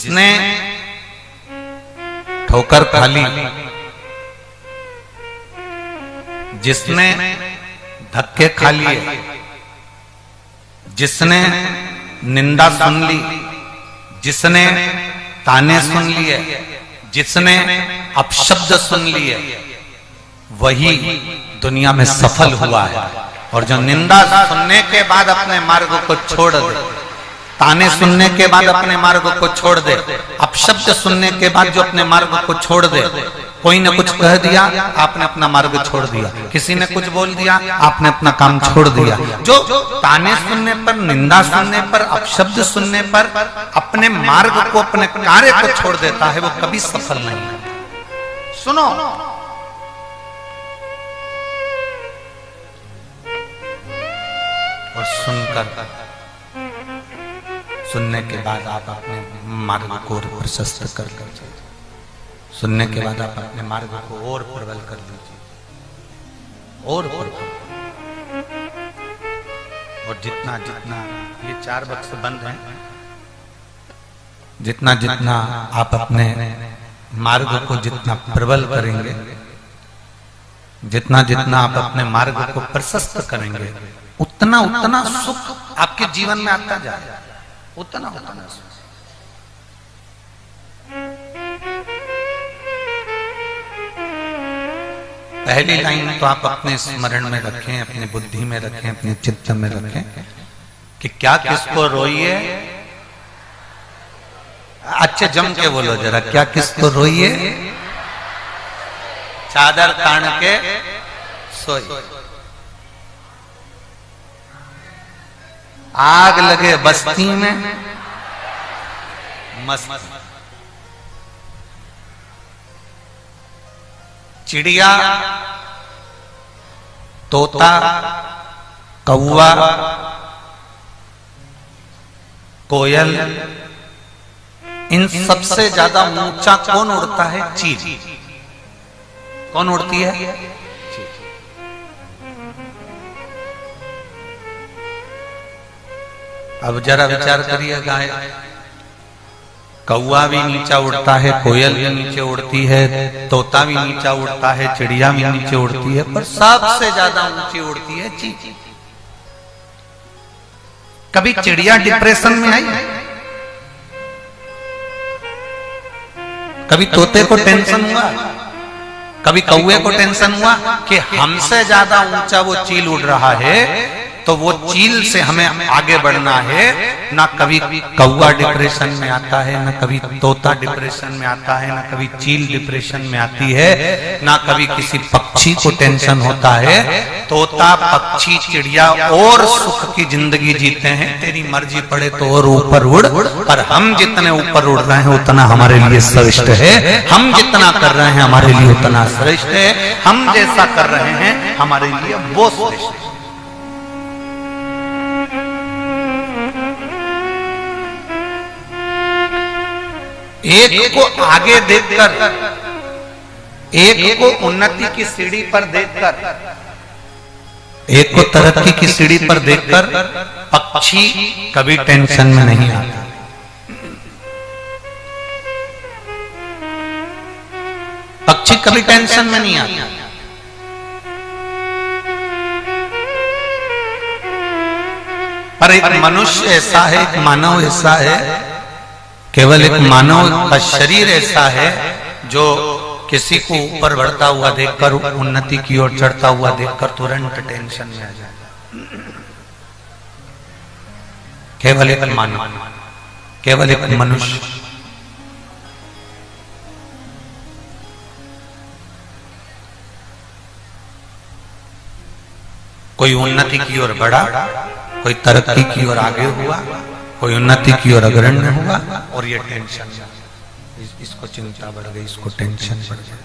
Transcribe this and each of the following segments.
जिसने ठोकर खा ली, जिसने धक्के खा लिए, जिसने निंदा सुन ली, जिसने ताने सुन लिए, जिसने अपशब्द सुन लिए, वही दुनिया में सफल हुआ है। और जो निंदा सुनने के बाद अपने मार्ग को छोड़ दे, ताने सुनने के बाद अपने मार्ग को छोड़ दे, अपशब्द सुनने के बाद जो अपने मार्ग को छोड़ दे, कोई ने कुछ कह दिया आपने अपना मार्ग छोड़ दिया, किसी ने कुछ बोल दिया आपने अपना काम छोड़ दिया। जो ताने सुनने पर, निंदा सुनने पर, अपशब्द सुनने पर अपने मार्ग को, अपने कार्य को छोड़ देता है, वो कभी सफल नहीं है। सुनो, और सुनने के बाद आप अपने मार्ग को और प्रशस्त कर लीजिए। सुनने के बाद आप अपने मार्ग को और प्रबल कर लीजिए, और प्रबल। और जितना जितना ये 4 बक्स बंद हैं, जितना जितना आप अपने मार्ग को जितना प्रबल करेंगे, जितना जितना आप अपने मार्ग को प्रशस्त करेंगे, उतना उतना सुख आपके जीवन में आता जाएगा, उतना उतना सुख। पहली लाइन तो आप अपने स्मरण में रखें, अपनी बुद्धि में रखें, अपने चित्त में रखें कि क्या किसको रोइए। अच्छे जम के बोलो जरा, क्या किसको रोइए, चादर तान के सोइए। आग लगे बस्ती में मस्त, चिड़िया, तोता, कौवा, कोयल, इन सबसे ज्यादा ऊंचा कौन उड़ता है? चील। कौन उड़ती है? अब जरा विचार करिएगा, कौवा भी नीचा उड़ता है, कोयल भी नीचे उड़ती है, तोता भी नीचा उड़ता है, चिड़िया भी नीचे उड़ती है, पर सबसे ज्यादा ऊंची उड़ती है चील। कभी चिड़िया डिप्रेशन में आई? कभी तोते को टेंशन हुआ? कभी कौवे को टेंशन हुआ कि हमसे ज्यादा ऊंचा वो चील उड़ रहा है, तो वो चील से हमें आगे बढ़ना है? ना कभी कौवा डिप्रेशन में आता है, ना कभी तोता डिप्रेशन में आता है, ना कभी चील डिप्रेशन में आती है, ना कभी किसी पक्षी को टेंशन होता है। तोता, पक्षी, चिड़िया और सुख की जिंदगी जीते हैं, तेरी मर्जी पड़े तो और ऊपर उड़, पर हम जितने ऊपर उड़ रहे हैं उतना हमारे लिए श्रेष्ठ है। हम जितना कर रहे हैं हमारे लिए उतना श्रेष्ठ है। हम जैसा कर रहे हैं हमारे लिए वो श्रेष्ठ है। एक को आगे देखकर, एक को उन्नति की सीढ़ी पर देखकर, एक को तरक्की की सीढ़ी पर देखकर पक्षी कभी टेंशन में नहीं आता। पक्षी कभी टेंशन में नहीं आता। पर एक मनुष्य ऐसा है, एक मानव ऐसा है, केवल एक मानव का शरीर ऐसा है जो किसी को ऊपर बढ़ता हुआ देखकर, उन्नति की ओर चढ़ता हुआ देखकर तुरंत टेंशन में आ जाता। केवल एक मानव, केवल एक मनुष्य। कोई उन्नति की ओर बढ़ा, कोई तरक्की की ओर आगे हुआ, कोई उन्नति की ओर अग्रणी हुआ, और ये टेंशन, इसको चिंता बढ़ गई, इसको टेंशन बढ़ गई,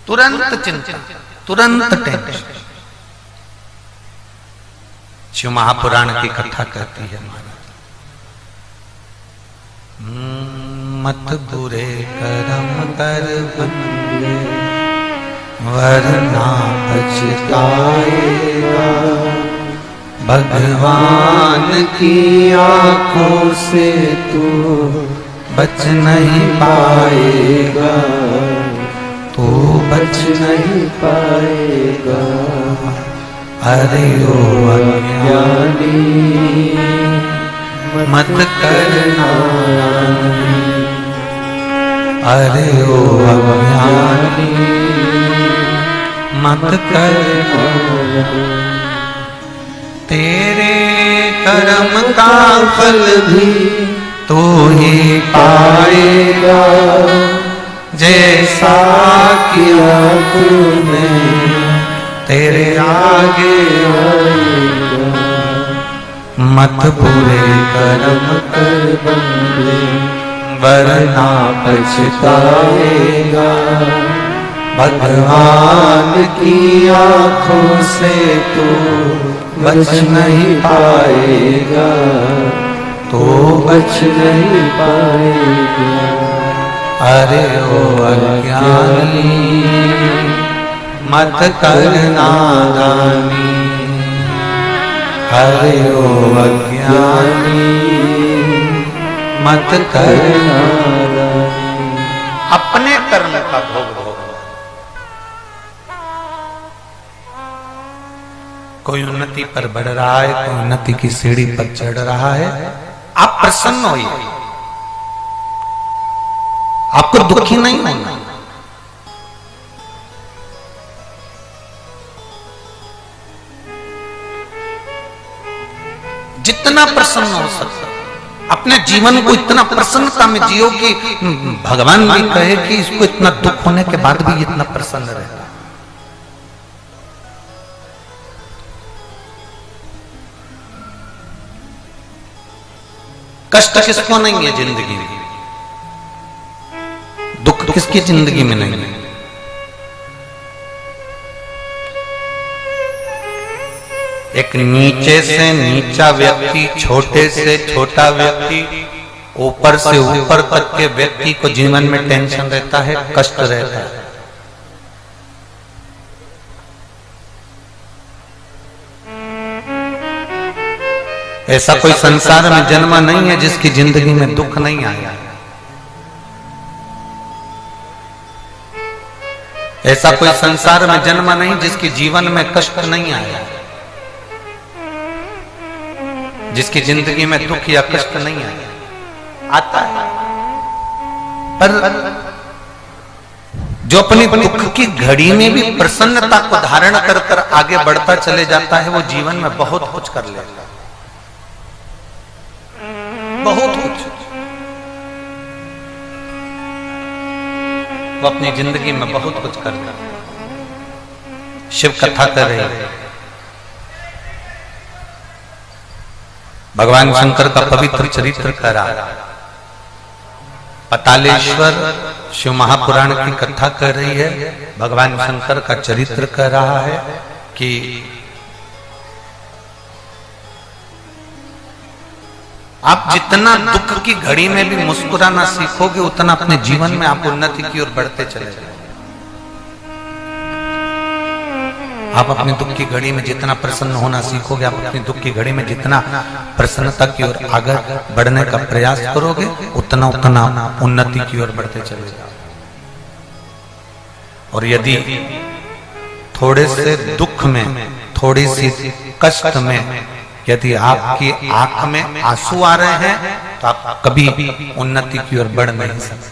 तुरंत चिंता, तुरंत टेंशन। शिव महापुराण की कथा कहती है, मत बुरे कर्म कर बंदे वरना पछताएगा, भगवान की आंखों से तू बच नहीं पाएगा, तू बच नहीं पाएगा। अरे ओ अज्ञानी मत करना, अरे ओ अज्ञानी मत करना। तेरे कर्म का फल भी तू ही पाएगा, जैसा किया तूने तेरे आगे आएगा। मत बुरे कर्म कर बंदे, वरना पछताएगा। भगवान की आंखों से तू बच नहीं पाएगा, तो बच नहीं पाएगा। अरे ओ अज्ञानी मत करना दानी, अरे ओ अज्ञानी मत करना दानी। अपने कर्म का भोग भोग। कोई उन्नति पर बढ़ रहा है, कोई उन्नति की सीढ़ी पर चढ़ रहा है, आप प्रसन्न होइए, आपको दुखी नहीं होना। जितना प्रसन्न हो सकता, अपने जीवन को इतना प्रसन्नता में जियो कि भगवान भी कहे कि इसको इतना दुख होने के बाद भी इतना प्रसन्न रहता। कष्ट किसको नहीं है जिंदगी में, दुख किसकी जिंदगी में नहीं है। एक नीचे से नीचा व्यक्ति, छोटे से छोटा व्यक्ति, ऊपर से ऊपर तक के व्यक्ति को जीवन में टेंशन रहता है, कष्ट रहता है। ऐसा कोई संसार में जन्मा नहीं है जिसकी जिंदगी में दुख नहीं आया। ऐसा कोई संसार में जन्मा नहीं जिसके जीवन में कष्ट नहीं आया, जिसकी जिंदगी में दुख या कष्ट नहीं आया। आता है, पर जो अपनी दुख की घड़ी में भी प्रसन्नता को धारण कर कर आगे बढ़ता चले जाता है, वो जीवन में बहुत कुछ कर लेता है, बहुत कुछ। वो अपनी जिंदगी में बहुत कुछ करता है। शिव कथा कर रहे हैं, भगवान शंकर का पवित्र चरित्र करा, पतालेश्वर शिव महापुराण की कथा कर रही है, भगवान शंकर का चरित्र कर रहा है कि आप जितना दुख की घड़ी में भी मुस्कुराना सीखोगे, उतना अपने जीवन में आप उन्नति की ओर बढ़ते चले जाओगे। आप अपने दुख की घड़ी में जितना प्रसन्न होना सीखोगे, आप अपनी दुख की घड़ी में जितना प्रसन्नता की ओर आगे बढ़ने का प्रयास करोगे, उतना उतना उन्नति की ओर बढ़ते चले जाओगे। और यदि थोड़े से दुख में, थोड़ी सी कष्ट में यदि आपकी आंख में आंसू आ रहे हैं, तो आप कभी उन्नति की ओर बढ़ नहीं सकते।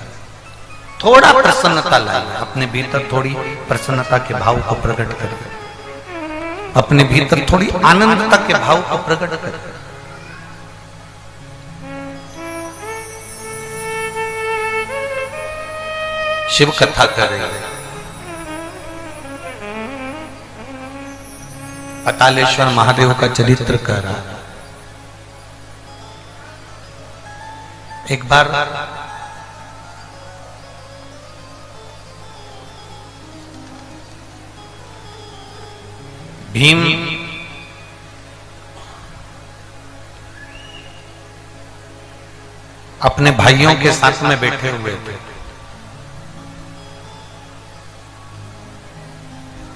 थोड़ा प्रसन्नता लाइए, अपने भीतर थोड़ी प्रसन्नता के भाव को प्रकट करिए, अपने भीतर थोड़ी आनंदता के भाव को प्रकट करिए। शिव कथा कर रहे हैं, पतालेश्वर महादेव का चरित्र कर रहा है। एक बार भीम अपने भाइयों के साथ में बैठे हुए थे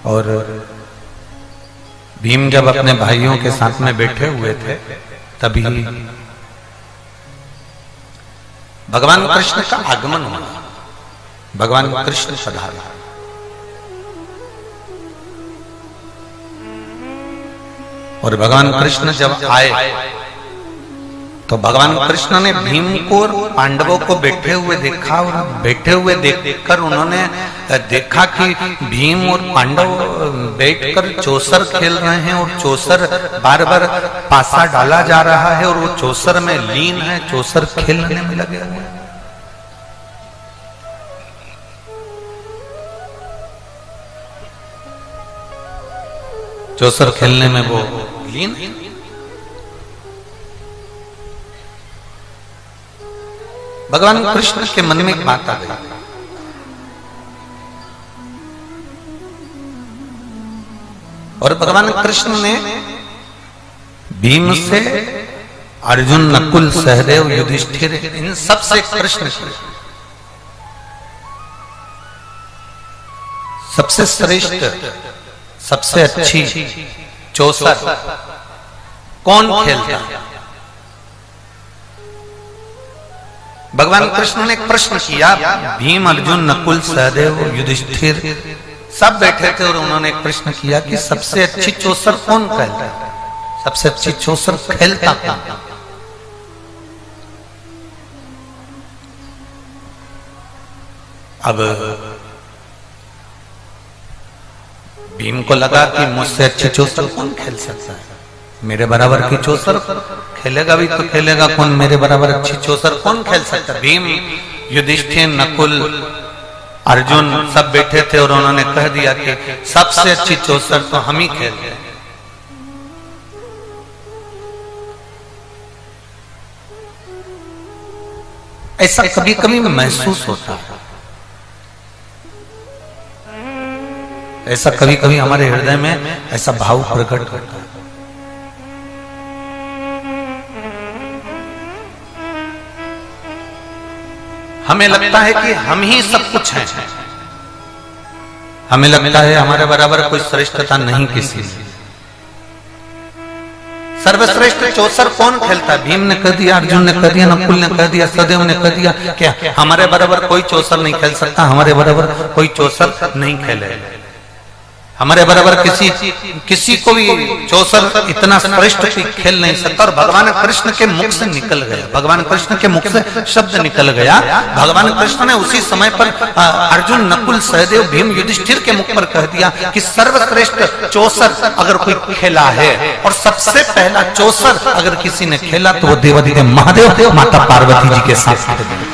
और भीम जब अपने भाइयों के साथ में बैठे हुए थे तभी भगवान कृष्ण का आगमन हुआ। भगवान कृष्ण पधारे। और भगवान कृष्ण जब आए तो भगवान कृष्ण ने भीम को और पांडवों को बैठे हुए देखा, और बैठे हुए देखकर उन्होंने देखा कि भीम और पांडव बैठकर चौसर खेल रहे हैं और चौसर बार बार पासा डाला जा रहा है और वो चौसर में लीन है, चौसर खेलने में लगे हुए हैं। चौसर खेलने में वो लीन है। भगवान कृष्ण के मन में एक बात आ गई, और भगवान कृष्ण ने भीम से, अर्जुन, नकुल, सहदेव, युधिष्ठिर, इन सब से एक प्रश्न किया, सबसे श्रेष्ठ, सबसे अच्छी चौसर कौन खेलता है? भगवान कृष्ण ने एक प्रश्न किया। भीम, अर्जुन, नकुल, सहदेव, युधिष्ठिर सब बैठे थे और उन्होंने एक प्रश्न किया कि सबसे अच्छी चौसर कौन खेलता है? सबसे अच्छी चौसर खेलता कौन? अब भीम को लगा कि मुझसे अच्छी चौसर कौन खेल सकता है? मेरे बराबर की चौसर खेलेगा भी तो खेलेगा कौन? मेरे बराबर अच्छी चौसर कौन खेल सकता है? भीम, युधिष्ठिर, नकुल, अर्जुन सब बैठे थे और उन्होंने कह दिया कि सबसे अच्छी चौसर तो हम ही खेल रहे हैं। ऐसा कभी कभी महसूस होता है, ऐसा कभी कभी हमारे हृदय में ऐसा भाव प्रकट होता है। हमें लगता है कि हम ही सब कुछ हैं, हमें लगता है हमारे बराबर कोई श्रेष्ठता नहीं किसी में। सर्वश्रेष्ठ चौसर कौन खेलता है? भीम ने कह दिया, अर्जुन ने कह दिया, नकुल ने कह दिया, सहदेव ने कह दिया, क्या हमारे बराबर कोई चौसर नहीं खेल सकता? हमारे बराबर कोई चौसर नहीं खेले, हमारे बराबर किसी को भी चौसर इतना श्रेष्ठ खेल नहीं सकता। और भगवान कृष्ण के मुख से निकल गया, भगवान कृष्ण के मुख से शब्द निकल गया। भगवान कृष्ण ने उसी समय पर अर्जुन, नकुल, सहदेव, भीम, युधिष्ठिर के मुख पर कह दिया कि सर्वश्रेष्ठ चौसर अगर कोई खेला है और सबसे पहला चौसर अगर किसी ने खेला तो वो देवाधिदेव महादेव माता पार्वती जी के साथ खेला।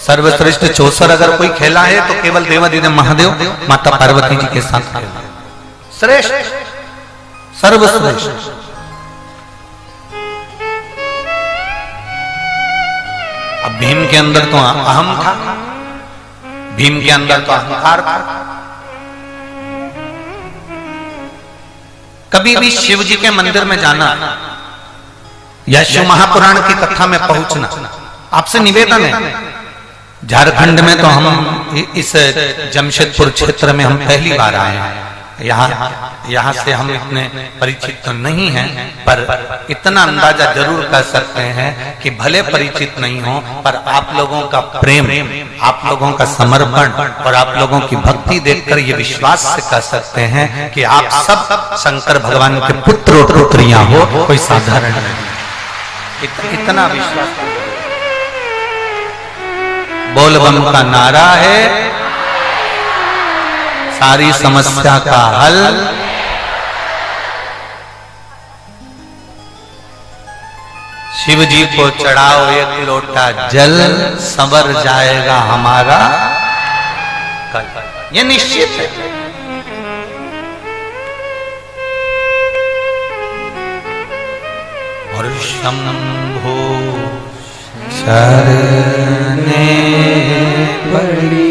सर्वश्रेष्ठ चौसर अगर कोई खेला है तो केवल देवाधिदेव महादेव माता पार्वती जी के साथ खेला। श्रेष्ठ, सर्वश्रेष्ठ। अब भीम के अंदर तो अहम था, भीम के अंदर तो अहंकार था। कभी भी शिव जी के मंदिर में जाना या शिव महापुराण की कथा में पहुंचना, आपसे निवेदन है। झारखंड में तो हम इस जमशेदपुर क्षेत्र में हम पहली बार आए हैं। यहाँ से हम इतने परिचित तो नहीं हैं, पर इतना अंदाजा जरूर कर सकते हैं कि भले परिचित नहीं हो पर आप लोगों का प्रेम, आप लोगों का समर्पण और आप लोगों की भक्ति देखकर ये विश्वास से कह सकते हैं कि आप सब शंकर भगवान के पुत्र और पुत्रियां हो, कोई साधारण नहीं। इतना विश्वास। बोल बम का नारा है सारी समस्या का हल। शिव जी को चढ़ाओ एक लोटा जल, संवर जाएगा हमारा कल। ये निश्चित है। और शंभो शरणे पड़ी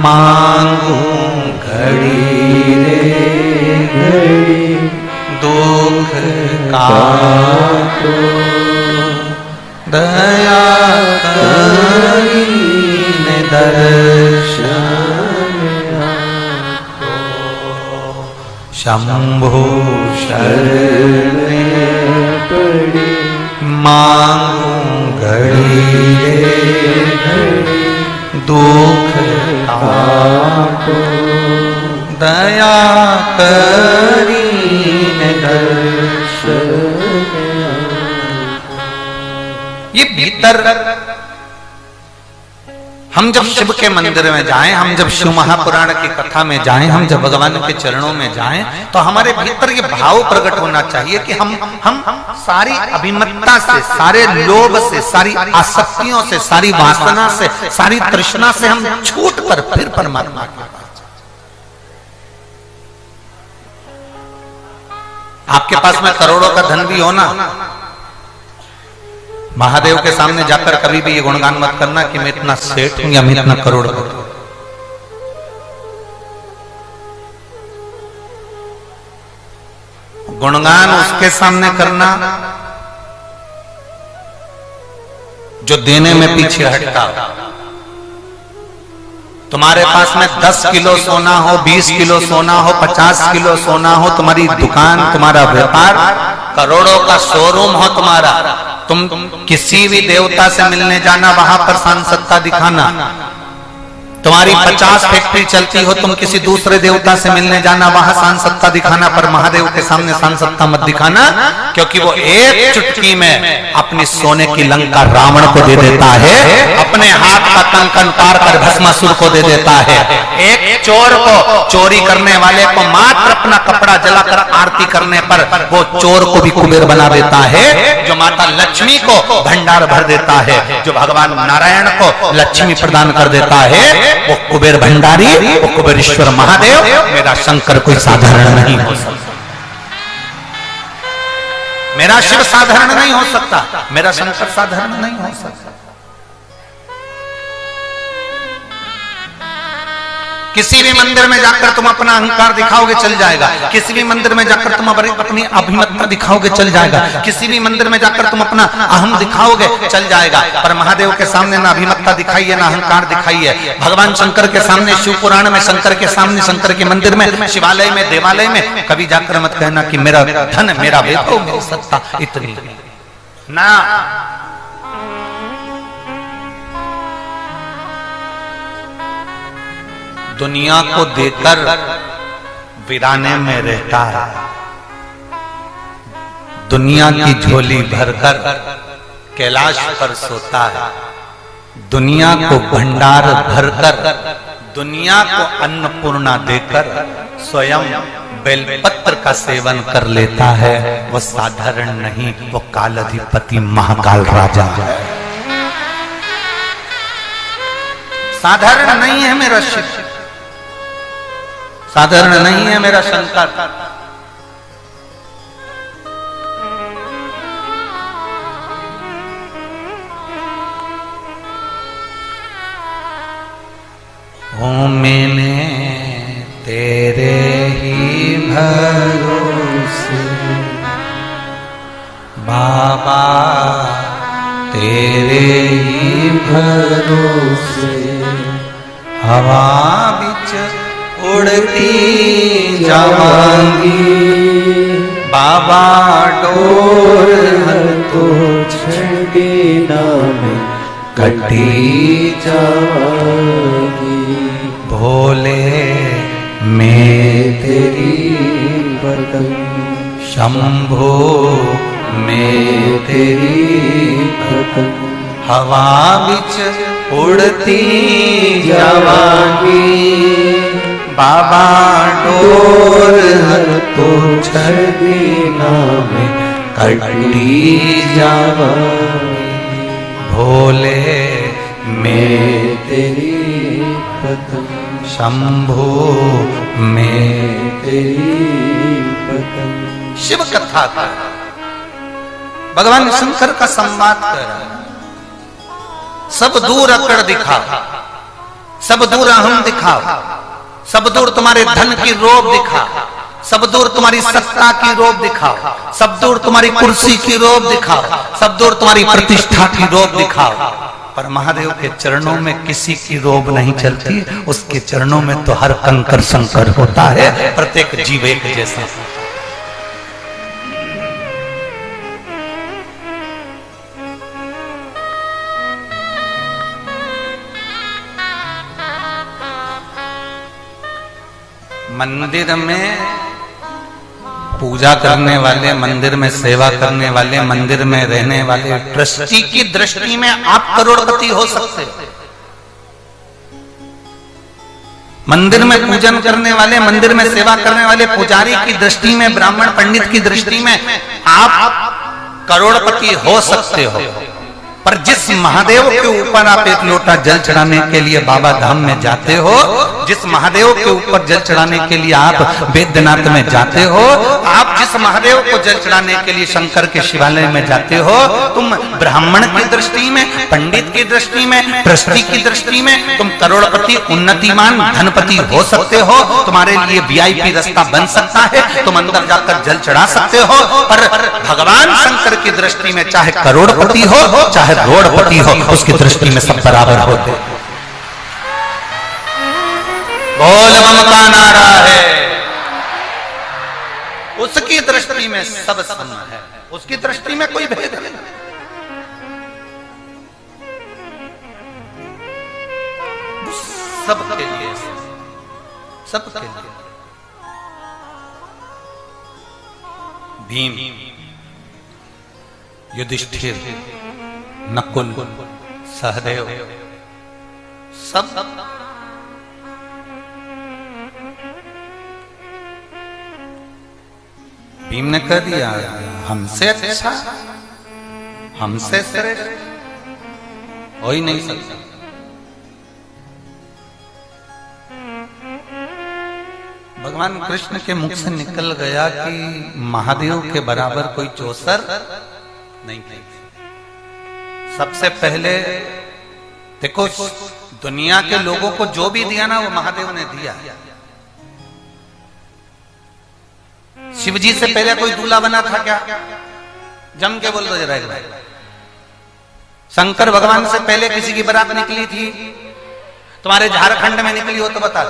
मांगू घड़ी रे घड़ी, दुख का तो दया करीने दर्शन शंभो शरण पड़ी मांगू घड़ी दुख काटो दया करीने दर्शन। ये भीतर हम जब शिव के मंदिर में जाएं, हम जब शिव महापुराण की कथा में जाएं, हम जब भगवान के चरणों में जाएं, तो हमारे भीतर ये भाव प्रकट होना चाहिए कि हम सारी अभिमत्ता से, सारे लोभ से, सारी आसक्तियों से, सारी वासना से, सारी तृष्णा से हम छूट कर फिर परमात्मा के पास। आपके पास में करोड़ों का धन भी हो ना, महादेव के सामने जाकर कभी भी ये गुणगान मत करना कि मैं इतना सेठ हूं या मैं इतना करोड़पति हूं। गुणगान उसके सामने करना जो देने में पीछे हटता हो। तुम्हारे पास में 10 किलो सोना हो, 20 किलो सोना हो, 50 किलो सोना हो, तुम्हारी दुकान, तुम्हारा व्यापार, करोड़ों का शोरूम हो तुम्हारा, तुम किसी भी देवता से मिलने जाना, वहां पर सांसदता दिखाना। तुम्हारी 50 फैक्ट्री चलती हो, तुम किसी दूसरे देवता से मिलने जाना, वहां सांसदता दिखाना, पर महादेव के सामने सांसदता मत दिखाना, क्योंकि वो एक चुटकी में अपनी सोने की लंका रावण को दे देता है, अपने हाथ का कंकन उतार कर भस्मासुर को दे देता है। एक चोर को, चोरी करने वाले को मात्र अपना कपड़ा जलाकर आरती करने पर वो चोर को भी कुबेर बना देता है। जो माता लक्ष्मी को भंडार भर देता है, जो भगवान नारायण को लक्ष्मी प्रदान कर देता है, वो कुबेर भंडारी, वो कुबेरेश्वर महादेव, मेरा शंकर कोई साधारण नहीं हो सकता। मेरा शिव साधारण नहीं हो सकता, मेरा शंकर साधारण नहीं हो सकता। किसी भी मंदिर में जाकर तुम अपना अहंकार दिखाओगे चल जाएगा, किसी भी मंदिर में जाकर तुम अपनी अभिमतता दिखाओगे चल जाएगा, किसी भी मंदिर में जाकर तुम अपना अहम दिखाओगे चल जाएगा, पर महादेव के सामने ना अभिमतता दिखाई है, ना अहंकार दिखाई है। भगवान शंकर के सामने, शिव पुराण में शंकर के सामने, शंकर के मंदिर में, शिवालय में, देवालय में कभी जाकर मत कहना कि मेरा धन, मेरा वैभव, मेरी सत्ता इतनी ना। दुनिया को देकर वीराने में रहता है, दुनिया की झोली भरकर कैलाश पर सोता है, दुनिया को भंडार भरकर, दुनिया को अन्नपूर्णा देकर स्वयं बेलपत्र का सेवन कर लेता है। वो साधारण नहीं, वो कालाधिपति महाकाल राजा है। साधारण नहीं है मेरा शिव, साधारण नहीं है मेरा शंकर। हूँ मैंने तेरे ही भरोसे बाबा, तेरे ही भरोसे हवा बिच उड़ती जावांगी, बाबा डोर तो छड़ी नाम कटी जावांगी। भोले मैं तेरी बदन, शंभो मैं तेरी बदन, हवा बिच उड़ती जावांगी, बाबा डोर तो छड़ी नाम कटी जावांगी। भोले मैं तेरी बदन, शंभो मैं तेरी बदन। शिव कथा का भगवान शंकर का संवाद कर रहा है। सब दूर अकड़ दिखाओ, सब दूर अहम दिखाओ, सब दूर तुम्हारे धन की रोब दिखा, सब दूर तुम्हारी सत्ता की रोब दिखाओ, सब दूर तुम्हारी कुर्सी की रोब दिखाओ, सब दूर तुम्हारी प्रतिष्ठा की रोब दिखाओ, पर महादेव के चरणों में किसी की रोब नहीं चलती। उसके चरणों में तो हर कंकर संकर होता है, प्रत्येक जीव एक जैसा। मंदिर में पूजा करने वाले, मंदिर में सेवा करने वाले, मंदिर में रहने वाले ट्रस्टी की दृष्टि में आप करोड़पति हो सकते हो। मंदिर में पूजन करने वाले, मंदिर में सेवा करने वाले पुजारी की दृष्टि में, ब्राह्मण पंडित की दृष्टि में आप करोड़पति हो सकते हो। पर जिस महादेव के ऊपर आप एक लोटा जल चढ़ाने के लिए बाबा धाम में जाते हो, जिस महादेव के ऊपर जल चढ़ाने के लिए आप बैद्यनाथ में जाते हो, आप जिस महादेव को जल चढ़ाने के लिए शंकर के शिवालय में जाते हो, तुम ब्राह्मण की दृष्टि में, पंडित की दृष्टि में, ट्रस्टी की दृष्टि में तुम करोड़पति, उन्नतिमान, धनपति हो सकते हो। तुम्हारे लिए वीआईपी रास्ता बन सकता है, तुम अंदर जाकर जल चढ़ा सकते हो। पर भगवान शंकर की दृष्टि में चाहे करोड़पति हो, चाहे रोड़पति हो, उसकी दृष्टि में सब बराबर होते। बोल बम का नारा है, उसकी दृष्टि में सब सम है, उसकी दृष्टि में कोई भेद नहीं। सबके लिए, सबके लिए। भीम, युधिष्ठिर, नकुल, सहदेव, सब भीम ने कह दिया हमसे अच्छा, हमसे श्रेष्ठ हो ही नहीं सकता। भगवान कृष्ण के मुख से निकल गया कि महादेव के बराबर कोई चौसर नहीं थी। सबसे पहले देखो, दुनिया के लोगों को जो भी दिया ना वो महादेव ने दिया। शिव जी से पहले कोई दूल्हा बना था क्या? जम के बोल दो जरा। शंकर भगवान से पहले किसी की बारात निकली थी? तुम्हारे झारखंड में निकली हो तो बता।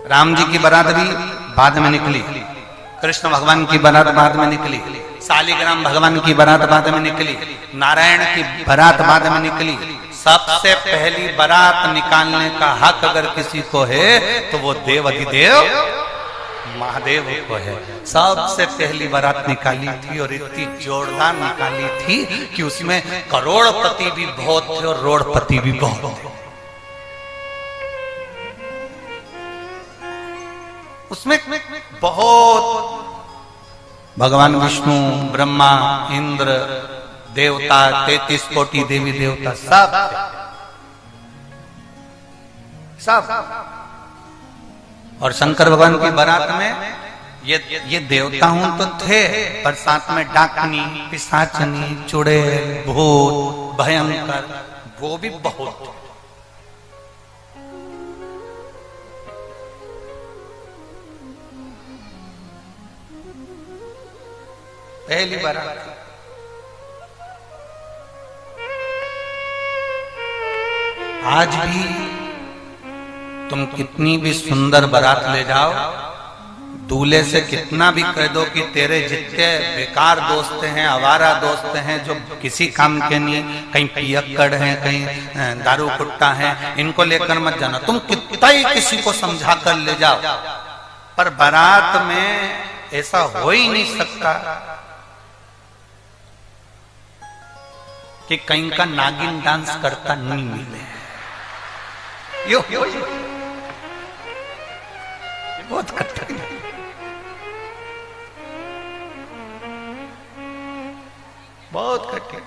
राम जी की बारात भी बाद में निकली, कृष्ण भगवान की बारात बाद में निकली, शालिग्राम भगवान की बारात बाद में निकली, नारायण की बारात बाद में निकली। सबसे पहली बारात निकालने का हक अगर किसी को है तो वो देव अधिदेव महादेव को है। सबसे पहली बारात निकाली थी और इतनी जोरदार निकाली थी कि उसमें करोड़पति भी बहुत थे और रोड़पति भी बहुत थे। उसमें बहुत भगवान विष्णु, ब्रह्मा, इंद्र, देवता, 33 कोटि देवी देवता सब। और शंकर भगवान की बारात में ये देवता हूं तो थे, पर साथ में डाकनी, पिशाचनी, चुड़ैल, भूत, भयंकर, वो भी बहुत थे। पहली बारात आज भी तुम कितनी भी सुंदर बारात ले जाओ, दूल्हे से कितना भी कह दो कि तेरे जितने बेकार दोस्त हैं, आवारा दोस्त हैं जो किसी काम के नहीं, कहीं पियक्कड़ हैं, कहीं दारू कुट्टा हैं, इनको लेकर मत जाना। तुम कितना ही किसी को समझा कर ले जाओ, पर बारात में ऐसा हो ही नहीं सकता कि कहीं का नागिन डांस करता नहीं मिले। यो बहुत कठिन, बहुत कठिन।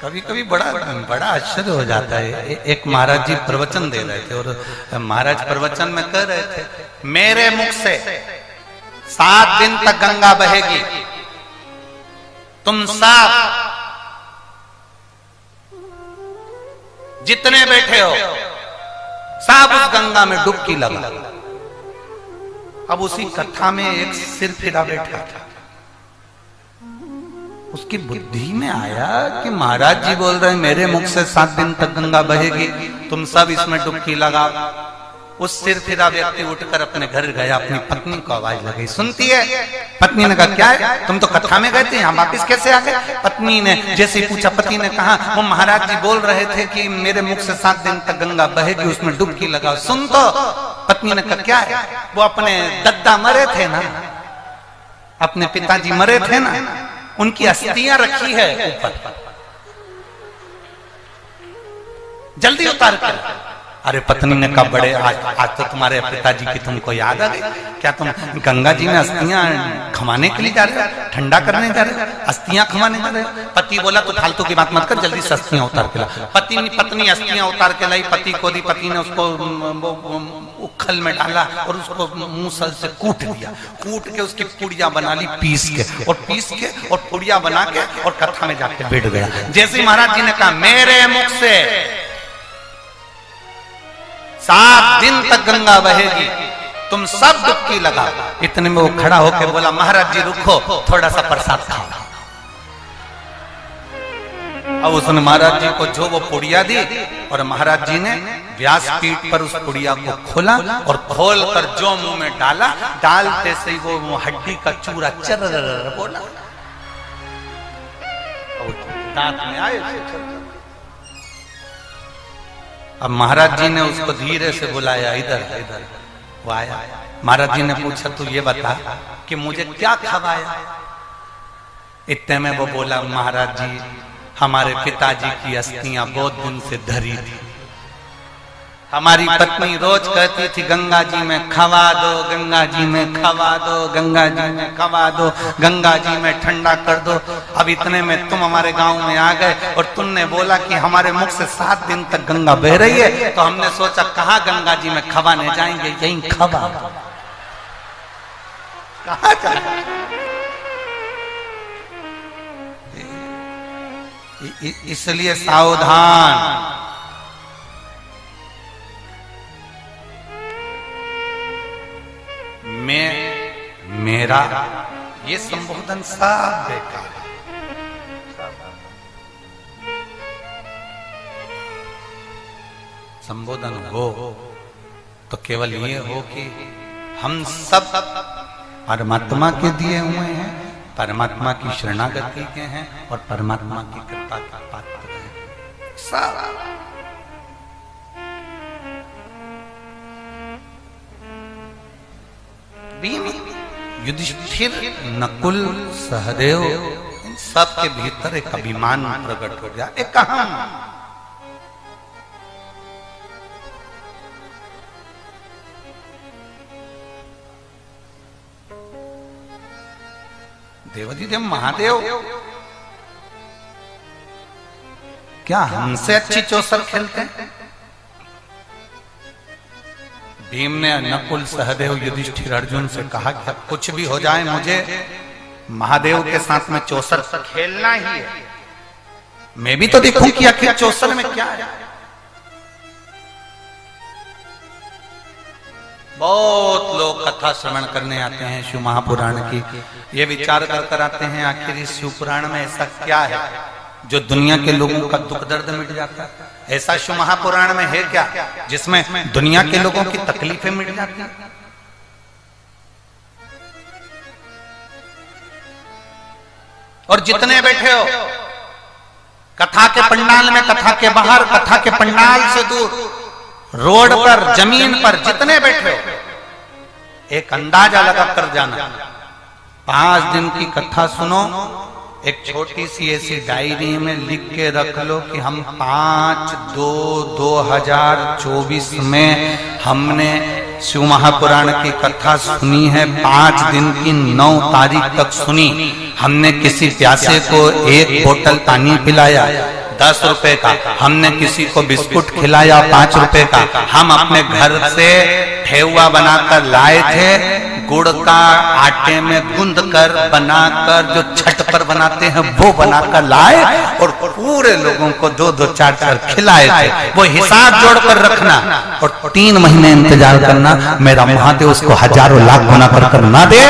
कभी कभी बड़ा आश्चर्य हो जाता है। एक महाराज जी प्रवचन दे रहे थे और महाराज प्रवचन में कह रहे थे, मेरे मुख से 7 दिन तक गंगा बहेगी, तुम साफ जितने बैठे हो सब उस गंगा में डुबकी लगा। अब उसी कथा में एक सिर फिरा बैठा था, उसकी बुद्धि में आया कि महाराज जी बोल रहे हैं मेरे मुख से 7 दिन तक गंगा बहेगी, तुम सब इसमें डुबकी लगाओ। उस सिर फिरा व्यक्ति उठकर अपने घर गया, अपनी पत्नी को आवाज लगी, सुनती है? पत्नी ने कहा क्या है, तुम तो कथा में गए थे, यहाँ वापिस कैसे आ गए? पत्नी ने जैसे ही पूछा, पति ने कहा वो महाराज जी बोल रहे थे कि मेरे मुख से 7 दिन तक गंगा बहेगी, उसमें डुबकी लगाओ, सुन तो। पत्नी ने कहा क्या है? वो अपने दद्दा मरे थे ना, अपने पिताजी मरे थे ना, उनकी अस्थियां रखी है ऊपर, जल्दी उतार कर। अरे पत्नी ने कहा बड़े आज तो तुम्हारे पिताजी की तुमको याद आ गई क्या? तुम गंगा जी में अस्थियां खमाने के लिए जा रहे हो, ठंडा करने जा रहे हो, अस्थियां खमाने जा रहे हो? पति बोला तो फालतू की बात मत कर, जल्दी से अस्थियां उतार के ला। पत्नी अस्थियां उतार के लाई, पति को दी, पति ने उसको उखल में डाला और उसको मूसल से कूट दिया, कूट के उसकी पुड़िया बना ली पीस के और पुड़िया बना के और कथा में जाके बैठ गया। जैसे महाराज जी ने कहा मेरे मुख से 7 दिन तक गंगा बहेगी, तुम सब डुबकी लगा। इतने में वो खड़ा होकर बोला महाराज जी रुको, थोड़ा सा प्रसाद खाओ। अब उसने महाराज जी को जो वो पुड़िया दी और महाराज जी ने व्यासपीठ पर उस पुड़िया को खोला और खोल कर जो मुंह में डाला, डालते से वो हड्डी का चूरा चर बोला, दांत में आए। अब महाराज जी ने उसको धीरे से बुलाया, इधर वो आया। महाराज जी ने पूछा तू ये बता कि मुझे क्या खवाया? इतने में वो बोला महाराज जी हमारे पिताजी की अस्थियां बहुत दिन से धरी थी, हमारी पत्नी रोज कहती थी गंगा जी में खवा दो, गंगा जी में खवा दो, गंगा जी में खवा दो, गंगा जी में ठंडा कर दो। अब इतने में तुम हमारे गांव में आ गए और तुमने बोला कि हमारे मुख से 7 दिन तक गंगा बह रही है, तो हमने सोचा कहाँ गंगा जी में खवाने जाएंगे, यहीं खवा कहाँ जाएंगे? इसलिए सावधान। मेरा ये संबोधन सब बेकार है। संबोधन हो तो केवल ये हो कि हम सब परमात्मा के दिए हुए हैं, परमात्मा की शरणागति के हैं और परमात्मा की कृपा का पात्र हैं सब। युधिष्ठिर, नकुल, सहदेव, इन सब के भीतर एक अभिमान प्रकट हो गया, एक अहम। देवाधिदेव महादेव क्या हमसे अच्छी चौसर खेलते हैं? भीम ने नकुल, सहदेव, युधिष्ठिर, अर्जुन से कहा कि कुछ भी हो जाए मुझे महादेव के साथ में चौसर खेलना ही है, मैं भी तो देखूं कि आखिर चौसर में क्या है। बहुत लोग कथा श्रवण करने आते हैं शिव महापुराण की, ये विचार कर आते हैं आखिर इस शिव पुराण में ऐसा क्या है जो दुनिया के लोगों का दुख दर्द मिट जाता है। ऐसा शिव महापुराण में है क्या जिसमें दुनिया के लोगों की तकलीफें मिट जाती हैं? और जितने बैठे हो कथा के पंडाल में, कथा के बाहर, कथा के पंडाल से दूर, रोड पर, जमीन पर जितने बैठे हो, एक अंदाजा लगा कर जाना 5 दिन की कथा सुनो। एक छोटी सी ऐसी डायरी में लिख के रख लो कि हम 5/2/2024 में हमने शिव महापुराण की कथा सुनी है। 5 दिन की 9 तारीख तक सुनी। हमने किसी प्यासे को 1 बोतल पानी पिलाया 10 रुपए का, हमने किसी को बिस्कुट खिलाया 5 रुपए का, हम अपने घर से ठेहुआ बनाकर लाए थे, गुड़ का आटे में गूंद कर बनाकर जो छठ पर बनाते हैं वो बनाकर लाए और पूरे लोगों को 2-2 4-4 खिलाए थे। वो हिसाब जोड़कर रखना और 3 महीने इंतजार करना, मेरा महादेव उसको हजारों लाख गुना कर ना दे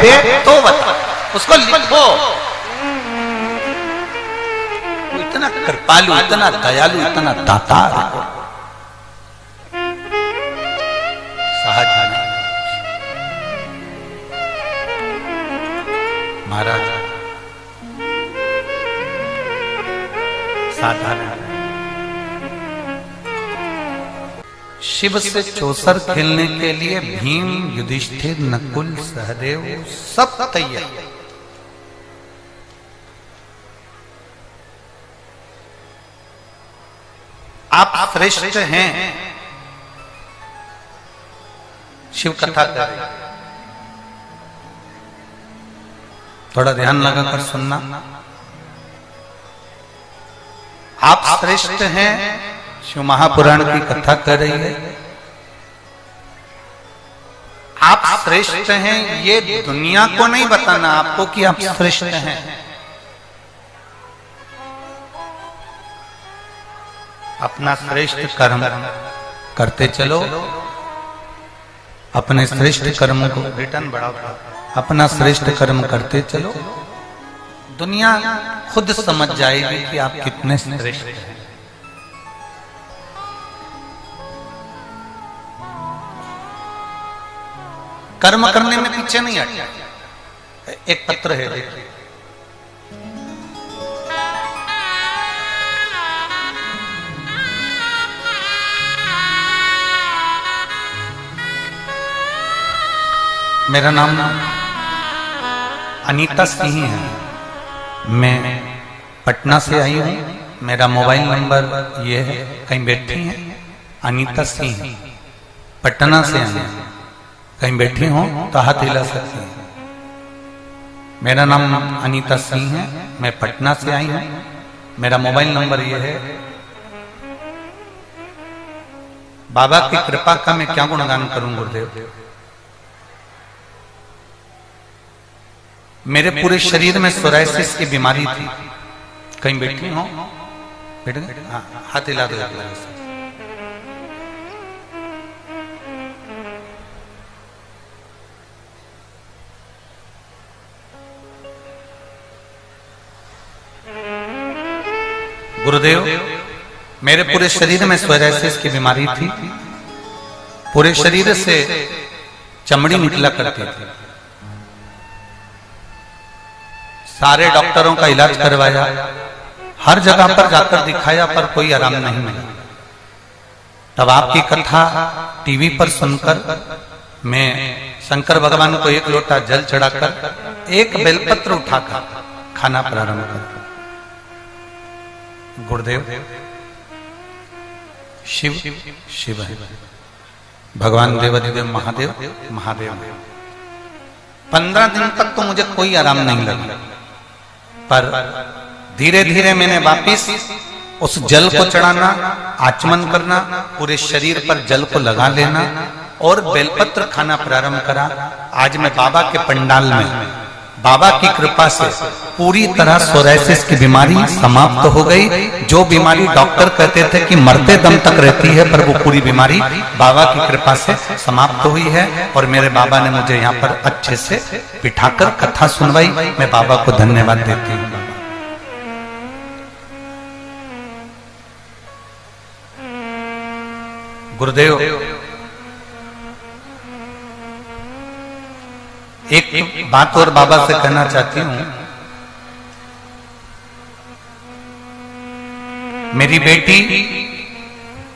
तो बता, उसको लिखो। इतना कृपालु, इतना दयालु, इतना दातार सहज महाराज साधारण। शिव से चौसर खेलने के लिए भीम, युधिष्ठिर, नकुल, सहदेव सब तैयार। आप श्रेष्ठ हैं, शिव कथा करें, थोड़ा ध्यान लगाकर सुनना। आप श्रेष्ठ हैं, शिव महापुराण की कथा कर रही है। आप श्रेष्ठ हैं, ये दुनिया को नहीं बताना आपको कि आप श्रेष्ठ हैं। अपना श्रेष्ठ कर्म करते चलो, अपने श्रेष्ठ कर्म को रिटर्न बढ़ाओ, अपना श्रेष्ठ कर्म करते चलो, दुनिया खुद समझ जाएगी कि आप कितने श्रेष्ठ हैं। कर्म करने में पीछे नहीं हटना। एक पत्र है, देखिए, मेरा नाम अनीता सिंह है, मैं पटना से आई हूँ। मेरा मोबाइल नंबर ये है, कहीं बैठी हैं अनीता सिंह, पटना से आई हैं, कहीं बैठी हो तो हाथ हिला सकती हैं। मेरा नाम अनीता सिंह है, मैं पटना से आई हूँ। मेरा मोबाइल नंबर ये है। बाबा की कृपा का मैं क्या गुणगान करूं गुरुदेव। मेरे पूरे शरीर में सोरायसिस की बीमारी थी। कहीं बैठी हो, बैठ गए, हाँ, हाथ हिला दो। गुरुदेव, मेरे पूरे शरीर में सोरायसिस की बीमारी थी। पूरे शरीर से चमड़ी निकला करती थी। सारे डॉक्टरों का इलाज करवाया, हर जगह पर जाकर दिखाया, पर कोई आराम नहीं मिला। तब आपकी कथा टीवी पर सुनकर मैं शंकर भगवान को 1 लोटा जल चढ़ाकर 1 बेलपत्र उठाकर खाना प्रारंभ कर। गुरुदेव, शिव शिव है, भगवान देवाधिदेव महादेव महादेव। 15 दिन तक तो मुझे कोई आराम नहीं लगा, पर धीरे धीरे मैंने वापिस उस जल को चढ़ाना, आचमन करना, पूरे शरीर पर जल को लगा लेना और बेलपत्र खाना प्रारंभ करा। आज मैं बाबा के पंडाल में, बाबा की कृपा से पूरी तरह सोरायसिस की बीमारी समाप्त हो गई। जो बीमारी डॉक्टर कहते थे कि मरते दम तक रहती है, पर वो पूरी बीमारी बाबा की कृपा से समाप्त हुई है। और मेरे बाबा ने मुझे यहाँ पर अच्छे से बिठाकर कथा सुनवाई। मैं बाबा को धन्यवाद देती हूँ। गुरुदेव, एक बात और बाबा से कहना चाहती हूं। मेरी बेटी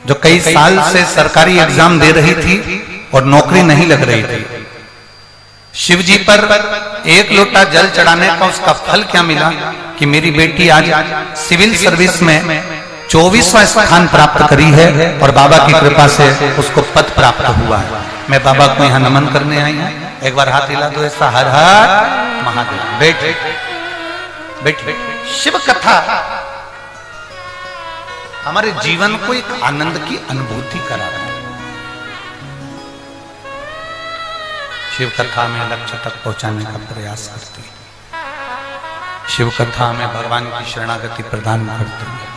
जो कई साल से सरकारी एग्जाम दे रही थी और नौकरी नहीं लग रही थी, शिव जी पर 1 लोटा जल चढ़ाने का उसका फल क्या मिला कि मेरी बेटी आज सिविल सर्विस में 24वां स्थान प्राप्त करी है और बाबा की कृपा से उसको पद प्राप्त हुआ है। मैं बाबा को यहाँ नमन करने आई हूँ। एक बार हाथ हिला दो ऐसा, हर हर महादेव। बैठ बैठ बैठ। शिव कथा हमारे जीवन को एक आनंद की अनुभूति कराता है। शिव कथा में लक्ष्य तक पहुंचाने का प्रयास करती है। शिव कथा में भगवान की शरणागति प्रदान करती है।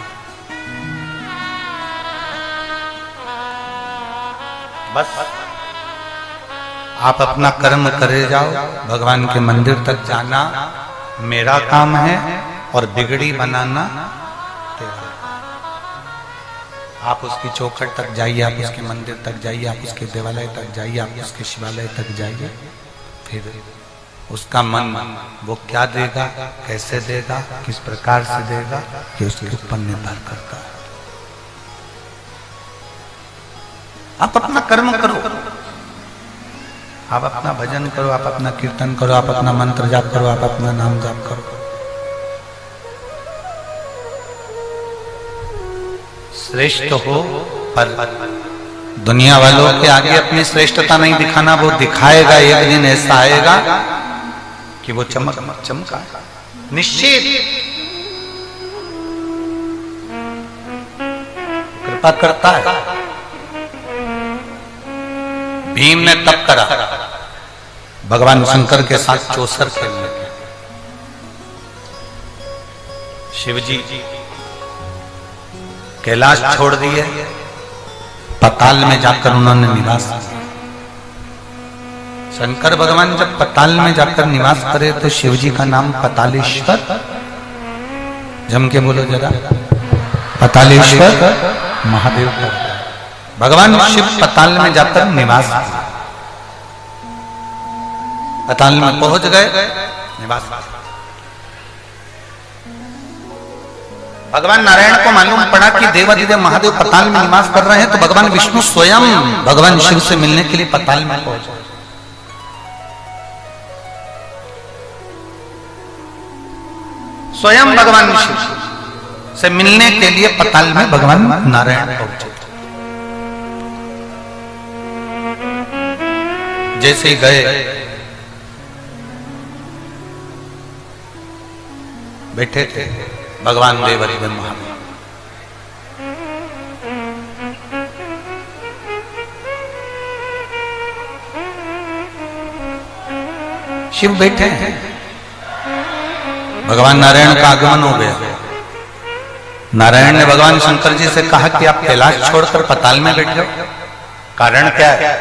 बस आप अपना कर्म करे जाओ, भगवान के मंदिर तक जाना मेरा काम है और बिगड़ी बनाना तेरा। आप उसकी चौखट तक जाइए, आप उसके मंदिर तक जाइए, आप उसके देवालय तक जाइए, आप उसके शिवालय तक जाइए, फिर उसका मन वो क्या देगा, कैसे देगा, किस प्रकार से देगा, कि उसके ऊपर निर्भर करता है। आप अपना कर्म करो, आप अपना भजन करो, आप अपना कीर्तन करो, आप अपना मंत्र जाप करो, आप अपना नाम जाप करो। श्रेष्ठ हो, पर दुनिया वालों के आगे अपनी श्रेष्ठता नहीं दिखाना। वो दिखाएगा, एक दिन ऐसा आएगा कि वो चमका निश्चित कृपा करता है। भीम ने तप करा भगवान शंकर के साथ चौसर खेलने के। शिवजी कैलाश छोड़ दिए, पताल में जाकर उन्होंने निवास किया। शंकर भगवान जब पताल में जाकर निवास करे तो शिवजी का नाम पतालेश्वर, जम के बोलो जरा, पतालेश्वर महादेव का। भगवान शिव पताल में जाकर निवास किया, पताल में पहुंच गए, निवास किया। भगवान नारायण को मालूम पड़ा कि देवाधिदेव महादेव पताल में निवास कर रहे हैं, तो भगवान विष्णु स्वयं भगवान शिव से मिलने के लिए पताल में पहुंचे। स्वयं भगवान शिव से मिलने के लिए पताल में भगवान नारायण पहुंचे। जैसे ही गए, बैठे थे भगवान देवाधिदेव महादेव। शिव बैठे हैं, भगवान नारायण का आगमन हो गया। नारायण ने भगवान शंकर जी से कहा कि आप कैलाश छोड़कर पताल में बैठे हो, कारण क्या है?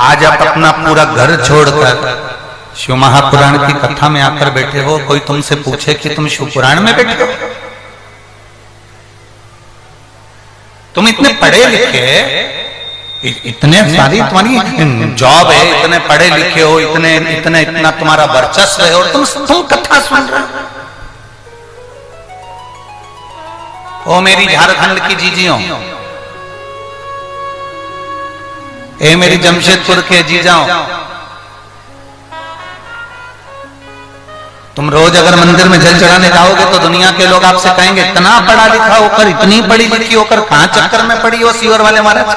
आज आप अपना पूरा घर छोड़कर शिव महापुराण की कथा में आकर बैठे हो। कोई तुमसे पूछे कि तुम शिव पुराण में बैठे हो? तुम इतने पढ़े लिखे, इतने सारी तुम्हारी जॉब है, इतने पढ़े लिखे हो, इतना तुम्हारा वर्चस्व है, और तुम कथा सुन रहे हो। ओ मेरी झारखंड की जीजियों, ए मेरी जमशेदपुर के जीजाओं, तुम रोज अगर मंदिर में जल चढ़ाने जाओगे तो दुनिया के लोग आपसे कहेंगे, इतना पढ़ा लिखा होकर, इतनी पढ़ी लिखी होकर कहां चक्कर में पड़ी हो सीवर वाले महाराज।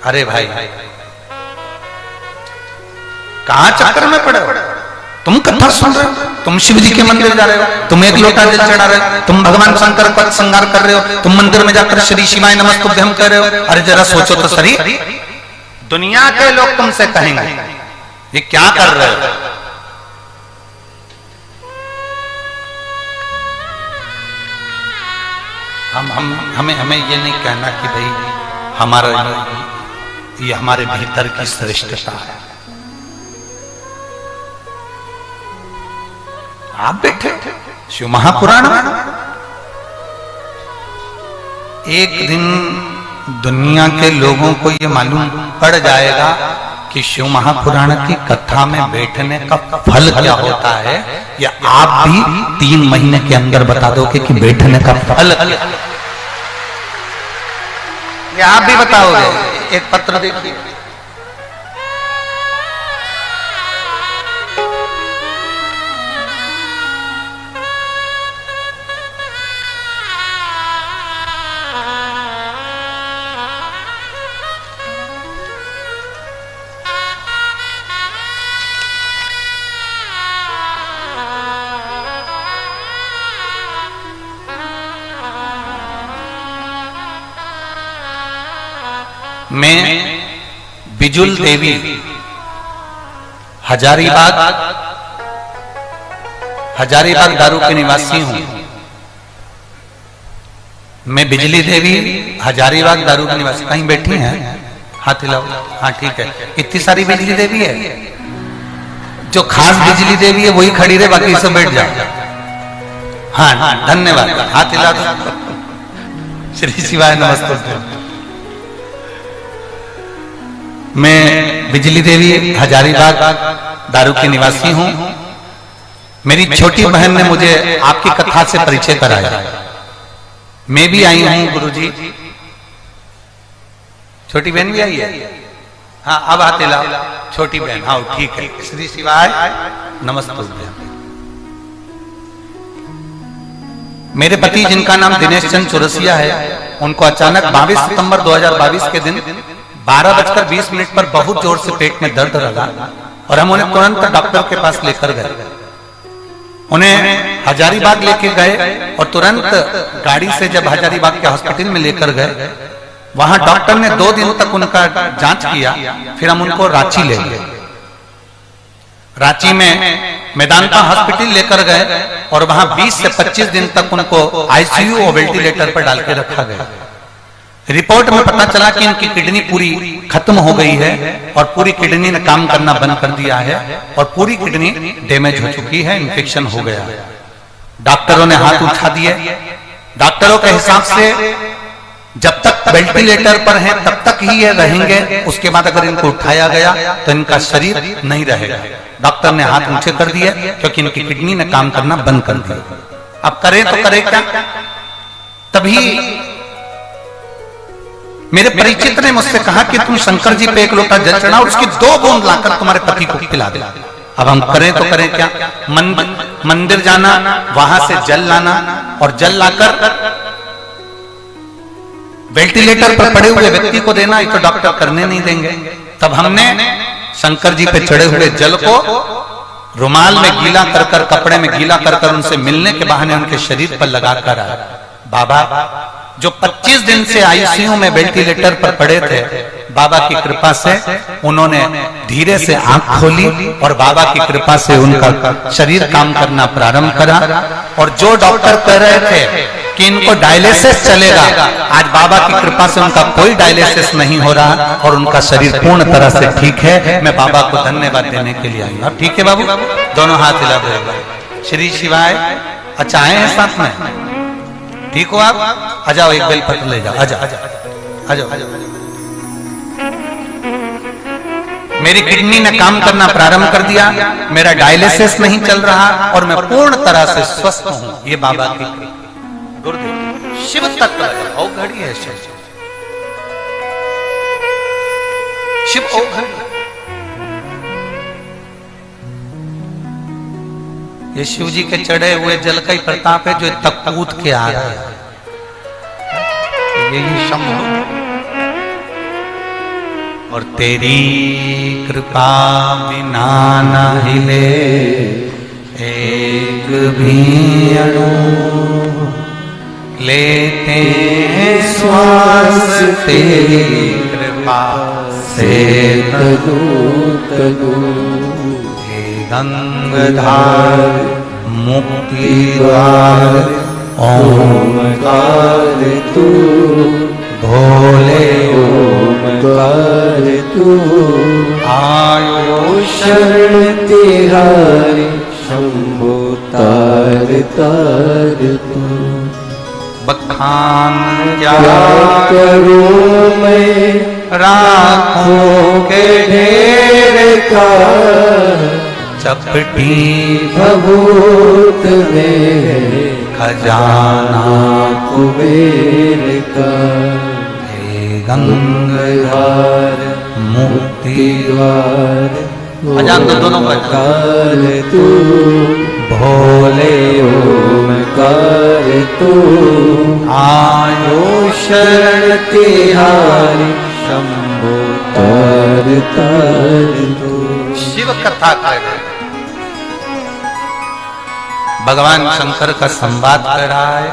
अरे भाई, कहां चक्कर में पड़े हो? तुम कथा सुन रहे हो, तुम शिव जी के मंदिर जा रहे हो, तुम एक लोटा जल चढ़ा रहे हो, तुम भगवान शंकर का श्रृंगार कर रहे हो, तुम मंदिर में जाकर श्री शिवाय नमस्तुभ्यम कर रहे हो। अरे जरा सोचो तो सही, दुनिया के लोग तुमसे कहेंगे ये क्या कर रहे हो? हमें ये नहीं कहना कि भाई हमारा ये हमारे भीतर की श्रेष्ठता है। आप बैठे शिव महापुराण में, एक दिन दुनिया के लोगों को ये मालूम पड़ जाएगा कि शिव महापुराण की कथा में बैठने का फल क्या होता है। या आप भी 3 महीने के अंदर बता दोगे कि बैठने का फल, या आप भी बताओगे? एक पत्र देखिए, मैं बिजुल देवी हजारीबाग दारू के निवासी हूं। मैं बिजली देवी हजारीबाग दारू के निवासी। कहीं बैठी हैं? हाथ हिलाओ। हाँ ठीक है। इतनी सारी बिजली देवी है, जो खास बिजली देवी है वही खड़ी रहे, बाकी सब बैठ जाए। हाँ धन्यवाद। हाथ हिला दो। श्री शिवाय नमस्ते। मैं बिजली देवी हजारीबाग दारू के निवासी हूं। मेरी छोटी बहन ने मुझे आपकी कथा से परिचय कराया। मैं भी आई हूं गुरुजी। छोटी बहन भी आई है? हाँ अब आते लाओ। छोटी बहन, हाँ ठीक है। श्री शिवाय नमस्ते। मेरे पति जिनका नाम दिनेश चंद चौरसिया है, उनको अचानक 22 सितंबर 2022 के दिन 12:20 पर बहुत जोर से पेट में दर्द लगा और हम उन्हें तुरंत डॉक्टर के पास लेकर गए। उन्हें हजारीबाग लेके गए और तुरंत गाड़ी से जब हजारीबाग के हॉस्पिटल में लेकर गए, वहां डॉक्टर ने 2 दिन तक उनका जांच किया। फिर हम उनको रांची ले गए। रांची में मेदांता हॉस्पिटल लेकर गए और वहां 20 से 25 दिन तक उनको आईसीयू और वेंटिलेटर पर डाल के रखा गया। रिपोर्ट में पता चला कि इनकी किडनी पूरी खत्म हो गई है और पूरी किडनी ने काम करना बंद कर दिया है और पूरी किडनी डैमेज हो चुकी है, इन्फेक्शन हो गया। डॉक्टरों ने हाथ उठा दिए। डॉक्टरों के हिसाब से जब तक वेंटिलेटर पर हैं तब तक ही ये रहेंगे, उसके बाद अगर इनको उठाया गया तो इनका शरीर नहीं रहेगा। डॉक्टर ने हाथ ऊंचे कर दिए क्योंकि इनकी किडनी ने काम करना बंद कर दिया। अब करें तो करें क्या? तभी मेरे परिचित ने मुझसे कहा कि तुम शंकर जी पे 1 लोटा जल चढ़ाओ, उसकी 2 बूंद लाकर तुम्हारे पति को पिला दे। अब हम करें तो करें क्या? मंदिर जाना, वहां से जल लाना और जल लाकर वेंटिलेटर पर पड़े हुए व्यक्ति को देना, ये तो डॉक्टर करने नहीं देंगे। तब हमने शंकर जी पे चढ़े हुए जल को रुमाल में गीला कर कपड़े में गीला कर उनसे मिलने के बहाने उनके शरीर पर लगाकर आया। बाबा जो 25 दिन से आईसीयू में वेंटिलेटर पर पड़े थे, बाबा की कृपा से उन्होंने धीरे से आंख खोली और बाबा की कृपा से उनका शरीर काम करना प्रारंभ करा। और जो डॉक्टर कह रहे थे कि इनको डायलिसिस चलेगा, आज बाबा की कृपा से उनका कोई डायलिसिस नहीं हो रहा और उनका शरीर पूर्ण तरह से ठीक है। मैं बाबा को धन्यवाद देने के लिए आई। अब ठीक है बाबू, दोनों हाथ हिला दो। श्री शिवाय। अच्छा आए हैं साथ में? ठीक हो आप? आ जाओ, एक बेलपत्र ले जाओ। आ जाओ आ जाओ। मेरी किडनी ने काम करना प्रारंभ कर दिया, मेरा डायलिसिस नहीं चल रहा और मैं पूर्ण तरह से स्वस्थ हूं। ये बाबा की गुरुदेव शिव तत्व औघड़ी है। शिव औघड़ी, ये शिव जी के चढ़े हुए जल का ही प्रताप है जो तक कूद के आ रहा है। यही शंभु और तेरी कृपा बिना न हिले एक भी अणु, लेते श्वास तेरी कृपा से तनु तनु। गंगाधार मुक्ति द्वार ओमकार तू, भोले ओमकार तू। आयो शरण तिहारी शंभो तार तार तू। बखान क्या करूं मैं राखों के ढेर का, चपटी भभूत में खजाना कुबेर का। हे गंगाधार मुक्ति द्वार, अजान दोनों काल तू, भोले ओमकार तू। आयो शरण तिहारी शंभो तार तार तू। शिव कथा कर रहे, भगवान शंकर का संवाद कर रहा है,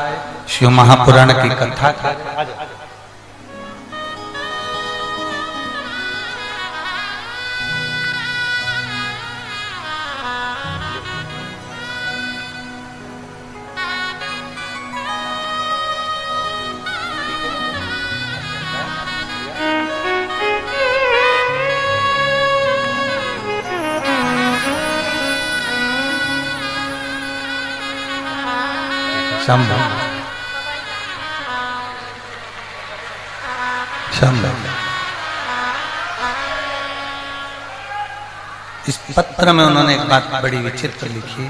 शिव महापुराण की कथा कर रहा है। शंभु शंभु। इस पत्र में उन्होंने एक बात बड़ी विचित्र लिखी।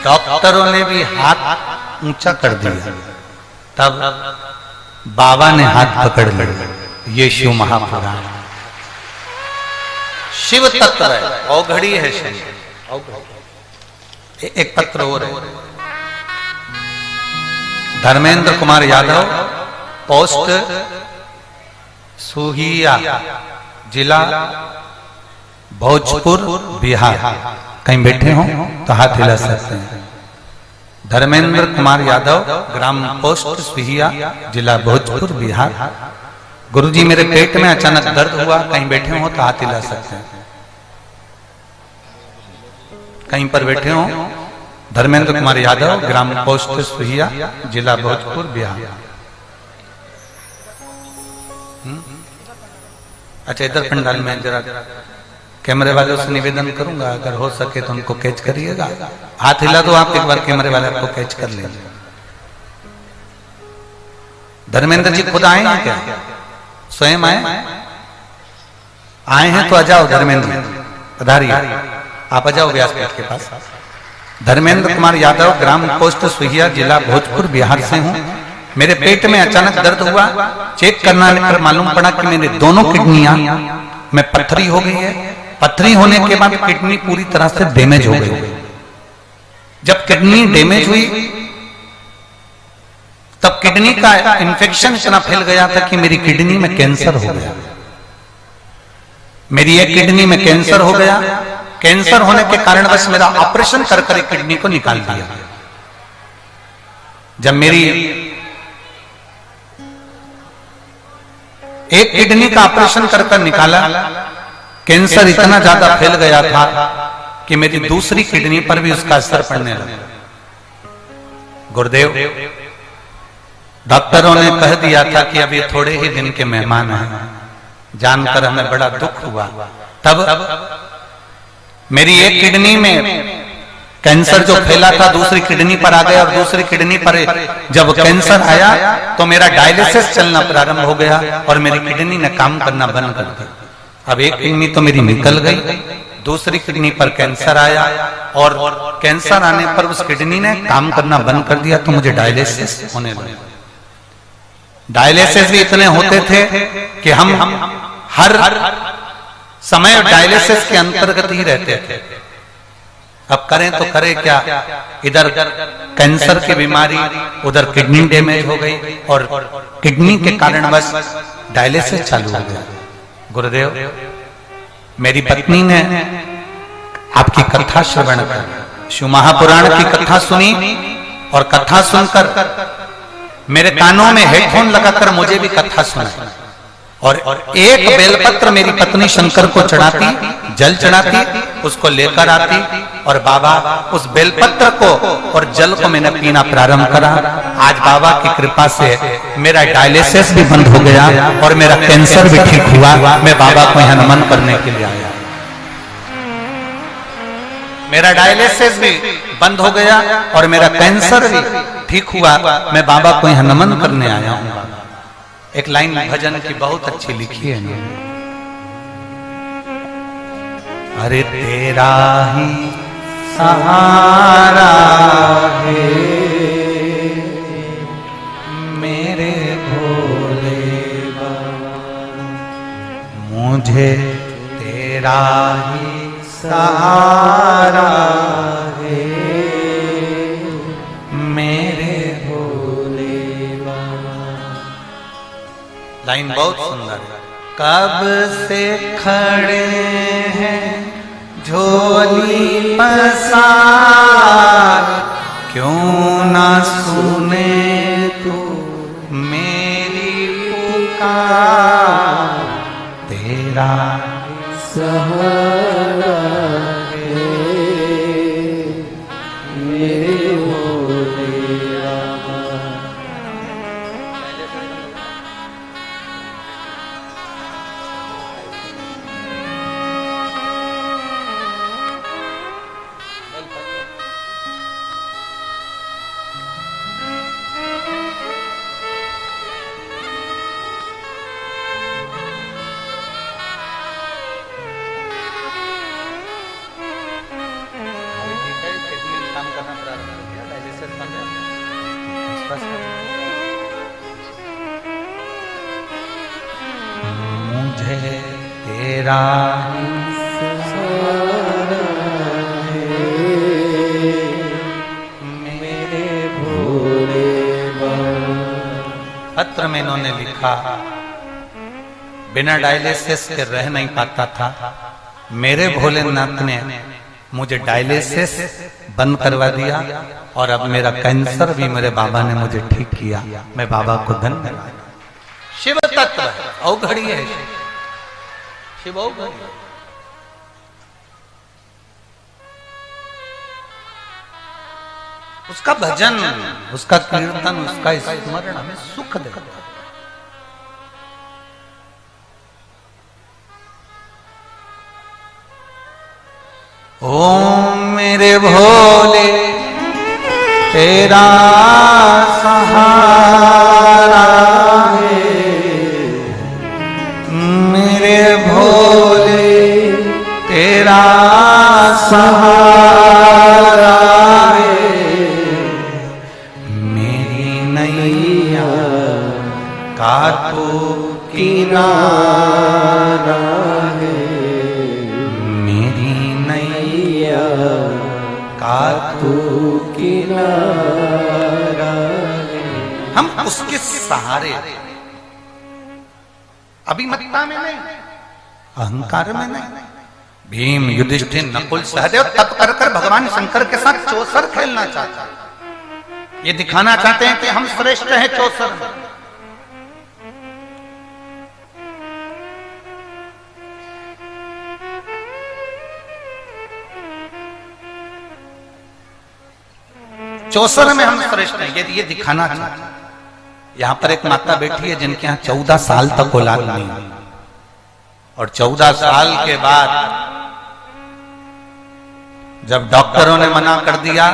डॉक्टरों ने भी हाथ ऊंचा कर दिया, तब बाबा ने हाथ पकड़ लिया। ये शिव महापुराण शिव तत्व है, औघड़ी है शिव। एक पत्र और है, धर्मेंद्र कुमार यादव, पोस्ट सुहिया, जिला भोजपुर, बिहार। कहीं बैठे हो तो हाथ हिला सकते हैं। धर्मेंद्र कुमार यादव, ग्राम पोस्ट सुहिया, जिला भोजपुर, बिहार। गुरुजी, मेरे पेट में अचानक दर्द हुआ। कहीं बैठे हो तो हाथ हिला सकते हैं। कहीं पर बैठे हो। धर्मेंद्र कुमार यादव, ग्राम पोस्ट सुहिया, जिला भोजपुर, बिहार। अच्छा, इधर पंडाल में जरा कैमरे वालों से निवेदन करूंगा, अगर हो सके तो उनको कैच करिएगा। हाथ हिला दो आप, एक बार कैमरे वाले आपको कैच कर लेंगे। धर्मेंद्र जी खुद आए हैं क्या? स्वयं आए हैं तो आ जाओ। धर्मेंद्र पधारिए, आप आ जाओ व्यासपीठ के पास। धर्मेंद्र कुमार यादव, ग्राम पोस्ट सुहिया, जिला भोजपुर, बिहार से हूँ। मेरे पेट में अचानक दर्द हुआ। चेक करना पर मालूम पड़ा कि मेरे दोनों किडनियां में पत्थरी हो गई है। पत्थरी होने के बाद किडनी पूरी तरह से डैमेज हो गई। जब किडनी डैमेज हुई तब किडनी का इन्फेक्शन इतना फैल गया था कि मेरी किडनी में कैंसर हो गया। मेरी एक किडनी में कैंसर हो गया। कैंसर होने के कारण बस मेरा ऑपरेशन कर कर किडनी को निकाल दिया। जब मेरी एक किडनी का ऑपरेशन कर कर निकाला, कैंसर इतना ज्यादा फैल गया था कि मेरी दूसरी किडनी पर भी उसका असर पड़ने लगा। गुरुदेव, डॉक्टरों ने कह दिया था कि अब ये थोड़े ही दिन के मेहमान हैं। जानकर हमें बड़ा दुख हुआ। तब मेरी एक किडनी में कैंसर जो फैला था दूसरी किडनी पर आ गया, और दूसरी किडनी पर जब कैंसर आया तो मेरा डायलिसिस चलना प्रारंभ हो गया और मेरी किडनी ने काम करना बंद कर दिया। अब एक किडनी तो मेरी निकल गई, दूसरी किडनी पर कैंसर आया, और कैंसर आने पर उस किडनी ने काम करना बंद कर दिया तो मुझे डायलिसिस होने लगा। डायलिसिस भी इतने होते थे कि हम हर समय डायलिसिस के अंतर्गत ही रहते थे। अब करें तो करें क्या, इधर कैंसर की बीमारी, उधर किडनी डैमेज हो गई, और किडनी के कारण बस डायलिसिस चालू हो गया। गुरुदेव, मेरी पत्नी ने आपकी कथा श्रवण कर, शिव महापुराण की कथा सुनी, और कथा सुनकर मेरे कानों में हेडफोन लगाकर मुझे भी कथा सुनाई। और एक बेलपत्र मेरी पत्नी शंकर को चढ़ाती, जल चढ़ाती, उसको लेकर आती, और बाबा उस बेलपत्र को और जल को मैंने पीना प्रारंभ करा। आज बाबा की कृपा से मेरा डायलिसिस भी बंद हो गया और मेरा कैंसर भी ठीक हुआ। मैं बाबा को यहाँ नमन करने के लिए आया। मेरा डायलिसिस भी बंद हो गया और मेरा कैंसर भी ठीक हुआ। मैं बाबा को यहाँ नमन करने आया हूँ। एक लाइन भजन की बहुत अच्छी लिखी है। अरे तेरा ही सहारा है मेरे भोले बाबा, मुझे तेरा ही सहारा है मेरे भोले बाबा। लाइन बहुत सुंदर है। कब से खड़े हैं झोली पसार, क्यों ना सुने तू मेरी पुकार, तेरा सहारा है मेरे भोले बाबा। मुझे तेरा मेरे भोले पत्र में इन्होंने लिखा, बिना डायलिसिस के रह नहीं पाता था, मेरे भोलेनाथ ने मुझे डायलिसिस बंद करवा दिया और अब मेरा कैंसर भी मेरे बाबा ने मुझे ठीक किया। मैं बाबा को धन्यवाद। शिव तत्व अवघड़ी है, शिव अवघड़ी। उसका भजन, उसका कीर्तन, उसका स्मरण हमें सुख देता है। ओम मेरे भोले तेरा सहारा है, मेरे भोले तेरा सहारा है, मेरी नैया का तू किनारा है, का तू किनारा। हम उसके सहारे, अभिमत्ता में नहीं, अहंकार में नहीं। भीम, युधिष्ठिर, नकुल, सहदेव तप कर कर भगवान शंकर के साथ चौसर खेलना चाहते हैं। ये दिखाना चाहते हैं कि हम श्रेष्ठ हैं चौसर में। चौसर में हम श्रेष्ठ हैं, ये दिखाना चाहते हैं। यहां पर एक माता बैठी है जिनके यहाँ 14 साल तक औलाद नहीं, और 14 साल के बाद जब डॉक्टरों ने मना कर दिया,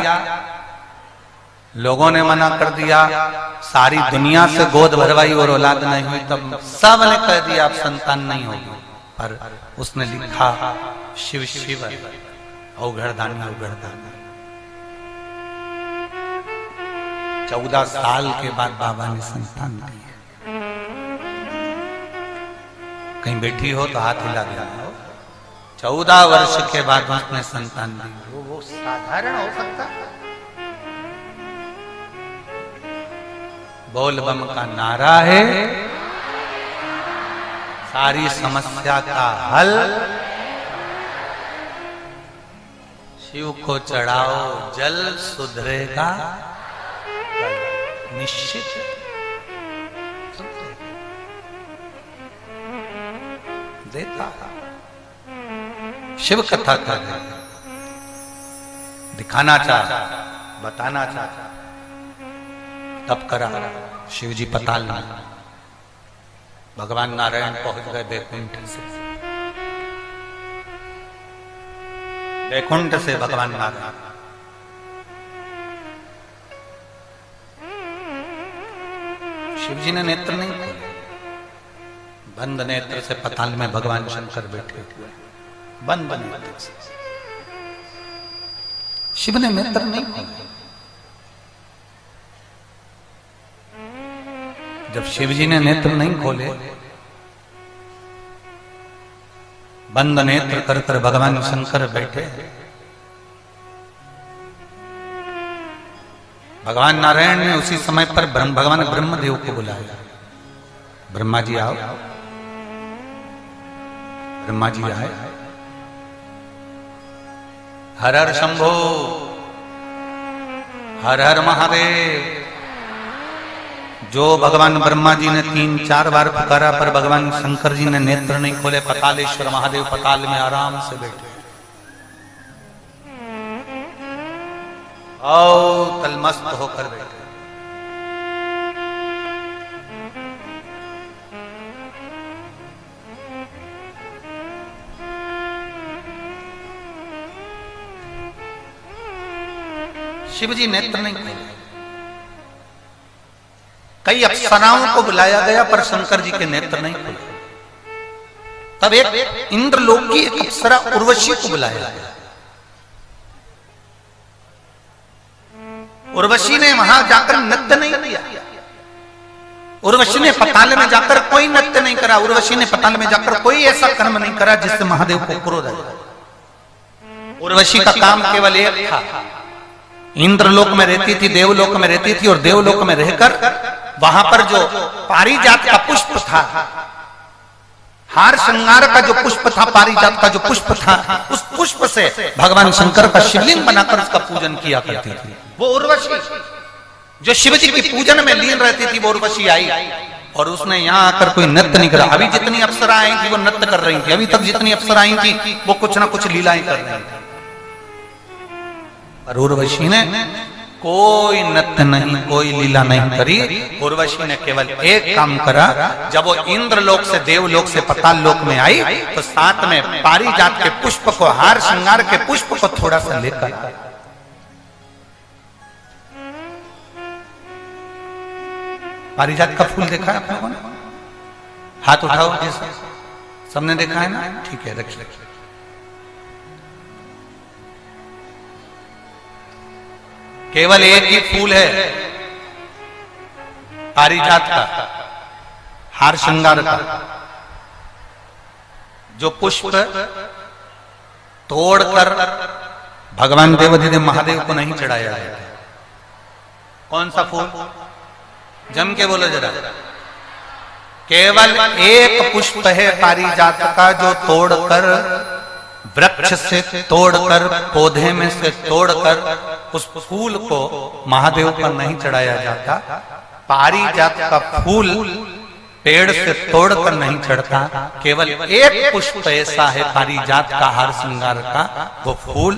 लोगों ने मना कर दिया, सारी दुनिया से गोद भरवाई और औलाद नहीं हुई, तब सब ने कह दिया अब संतान नहीं होगी। पर उसने लिखा, शिव शिव अवघड़दानी अवघड़दानी। 14 साल के बाद बाबा ने संतान दी। कहीं बैठी हो तो हाथ हिला दिया। 14 वर्ष के बाद उसने संतान दी। वो साधारण हो सकता? बोल बम का नारा है, सारी समस्या का हल। शिव को चढ़ाओ जल, सुधरेगा निश्चित। देता शिव कथा कर दिखाना चाहता, बताना चाहता, तब करा। शिव जी पताल में, भगवान नारायण पहुंच गए बैकुंठ से। बैकुंठ से भगवान नारायण शिव जी ने नेत्र नहीं खोले, बंद नेत्र से पताल में भगवान शंकर बैठे हुए, बंद नेत्र से। शिव ने नेत्र नहीं खोले। जब शिव जी ने नेत्र नहीं खोले, बंद नेत्र कर कर भगवान शंकर बैठे, भगवान नारायण ने उसी समय पर भगवान ब्रह्मदेव को बुलाया। ब्रह्मा जी आओ। ब्रह्मा जी आए। हर हर शंभो, हर हर महादेव। जो भगवान ब्रह्मा जी ने 3-4 बार पुकारा, पर भगवान शंकर जी ने नेत्र नहीं खोले। पतालेश्वर महादेव पताल में आराम से बैठे। आओ तलमस्त होकर बैठे। शिव जी नेत्र नहीं खोले। कई अप्सराओं को बुलाया गया, पर शंकर जी के नेत्र नहीं खोले। तब एक इंद्रलोक की एक अप्सरा उर्वशी को बुलाया गया। उर्वशी ने वहां जाकर नृत्य नहीं किया, उर्वशी ने पताल में जाकर कोई नृत्य नहीं करा, उर्वशी ने पताल में जाकर कोई ऐसा कर्म नहीं करा जिससे महादेव को क्रोध आया। उर्वशी का काम केवल एक था, इंद्रलोक में रहती थी, देवलोक में रहती थी, और देवलोक में रहकर वहां पर जो पारिजात का पुष्प था, हार श्रृंगार का जो पुष्प था, पारिजात का जो पुष्प था, उस पुष्प से भगवान शंकर का शिवलिंग बनाकर उसका पूजन किया करती थी। वो उर्वशी जो शिव जी की पूजन में लीन रहती थी, वो उर्वशी आई और उसने यहाँ आकर कोई नृत्य नहीं करा। अभी जितनी अप्सरा आई थी वो नृत्य कर रही थी, अभी तक जितनी अप्सरा आई थी वो कुछ ना कुछ लीलाएं कर रही थी, पर उर्वशी ने कोई नृत्य नहीं, कोई लीला नहीं करी। उर्वशी ने केवल एक काम करा, जब वो इंद्रलोक से देवलोक से पाताल लोक में आई तो साथ में पारिजात के पुष्प को, हार श्रृंगार के पुष्प को थोड़ा सा लेकर, पारिजात का फूल देखा है आप लोगों ने? हाथ उठाओ, जैसा सबने देखा है ना? ठीक है, रखिए। केवल एक ही फूल है पारिजात का, हार श्रृंगार का, जो पुष्प तोड़कर भगवान देवाधिदेव महादेव को नहीं चढ़ाया जाता। कौन सा फूल? जम के बोलो जरा। केवल एक पुष्प है पारिजात का जो तोड़कर, वृक्ष से तोड़कर, पौधे में से तोड़कर उस फूल को महादेव पर नहीं चढ़ाया जाता। पारिजात का फूल पेड़ से तोड़कर नहीं चढ़ता, केवल एक पुष्प ऐसा है पारिजात का, हार श्रृंगार का, वो फूल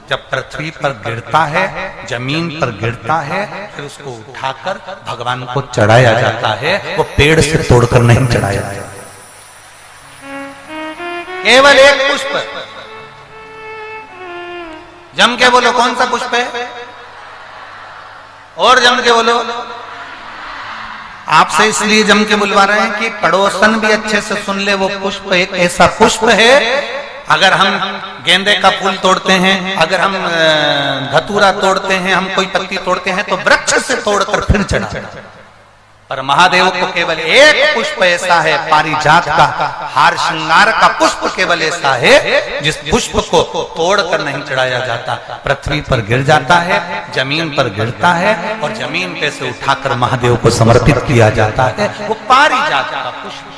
जब पृथ्वी पर गिरता है, जमीन पर गिरता है, फिर उसको उठाकर भगवान को चढ़ाया जाता है। वो पेड़ से तोड़कर नहीं चढ़ाया जाता, केवल एक पुष्प। जम के बोलो, कौन सा पुष्प है? और जम के बोलो। आपसे इसलिए जम के बुलवा रहे हैं कि पड़ोसन भी अच्छे से सुन ले। वो पुष्प एक ऐसा पुष्प है, अगर हम गेंदे का फूल तोड़ते हैं, अगर हम धतूरा तोड़ते हैं, हम कोई पत्ती तोड़ते हैं तो वृक्ष से तोड़कर फिर चढ़ाते हैं, पर महादेव को केवल एक पुष्प ऐसा है पारिजात का, हार श्रृंगार का पुष्प केवल ऐसा है जिस पुष्प को तोड़कर नहीं चढ़ाया जाता। पृथ्वी पर गिर जाता है, जमीन पर गिरता है और जमीन पे से उठाकर महादेव को समर्पित किया जाता है। वो पारिजात का पुष्प।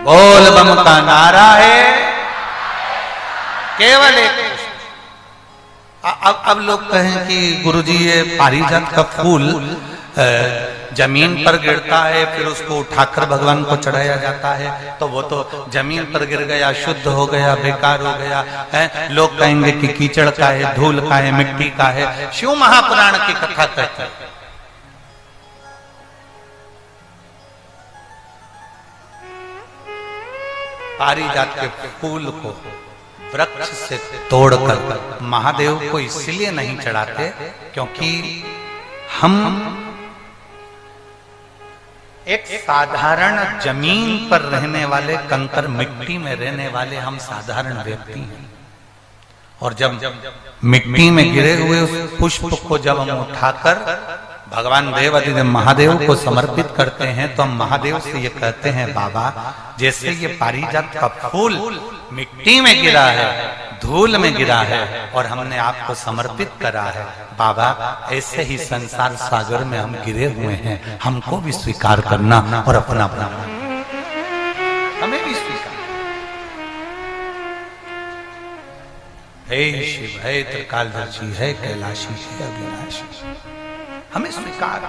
बोल बम का नारा है, केवल एक। अब लोग कहें कि गुरुजी ये पारिजात का फूल जमीन पर गिरता है, फिर उसको उठाकर भगवान को चढ़ाया जाता है, तो वो तो जमीन पर गिर गया, शुद्ध हो गया, बेकार हो गया है। लोग कहेंगे कि कीचड़ का है, धूल का है, मिट्टी का है। शिव महापुराण की कथा कहती है पारिजात के फूल को वृक्ष से तोड़कर महादेव को इसलिए नहीं चढ़ाते क्योंकि हम एक साधारण जमीन पर रहने वाले, कंकर मिट्टी में रहने वाले हम साधारण व्यक्ति हैं, और जब मिट्टी में गिरे हुए उस पुष्प को जब हम उठाकर भगवान देवाधिदेव महादेव को समर्पित करते हैं तो हम महादेव से ये कहते हैं, बाबा जैसे ये पारिजात का फूल मिट्टी में गिरा है, धूल में गिरा है और हमने आपको समर्पित करा है, बाबा ऐसे ही संसार सागर में हम गिरे हुए हैं, हमको भी स्वीकार करना और अपना अपना हमें भी स्वीकार। हे शिव, हे त्रिकालदर्शी, है कैलाशी, है अविनाशी, हमें स्वीकार।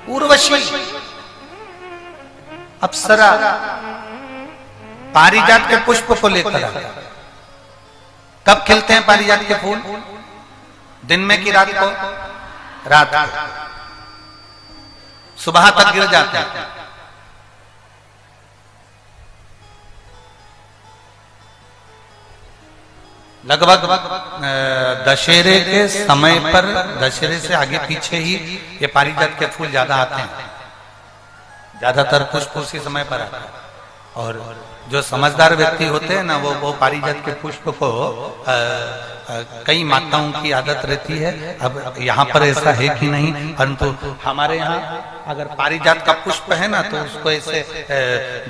उर्वशी अप्सरा पारिजात के पुष्प को लेकर आते। कब खिलते हैं पारिजात के फूल? दिन में कि रात को? रात को। सुबह तक गिर जाते हैं। लगभग दशहरे के समय पर, दशहरे से आगे पीछे ही ये पारिजात के फूल ज्यादा आते हैं, ज्यादातर पुष्प उसी समय पर आते हैं। और जो समझदार व्यक्ति होते हैं ना वो पारिजात के पुष्प को कई माताओं की आदत रहती है। अब यहाँ पर ऐसा है कि नहीं, परंतु हमारे यहाँ अगर पारिजात का पुष्प है ना तो उसको ऐसे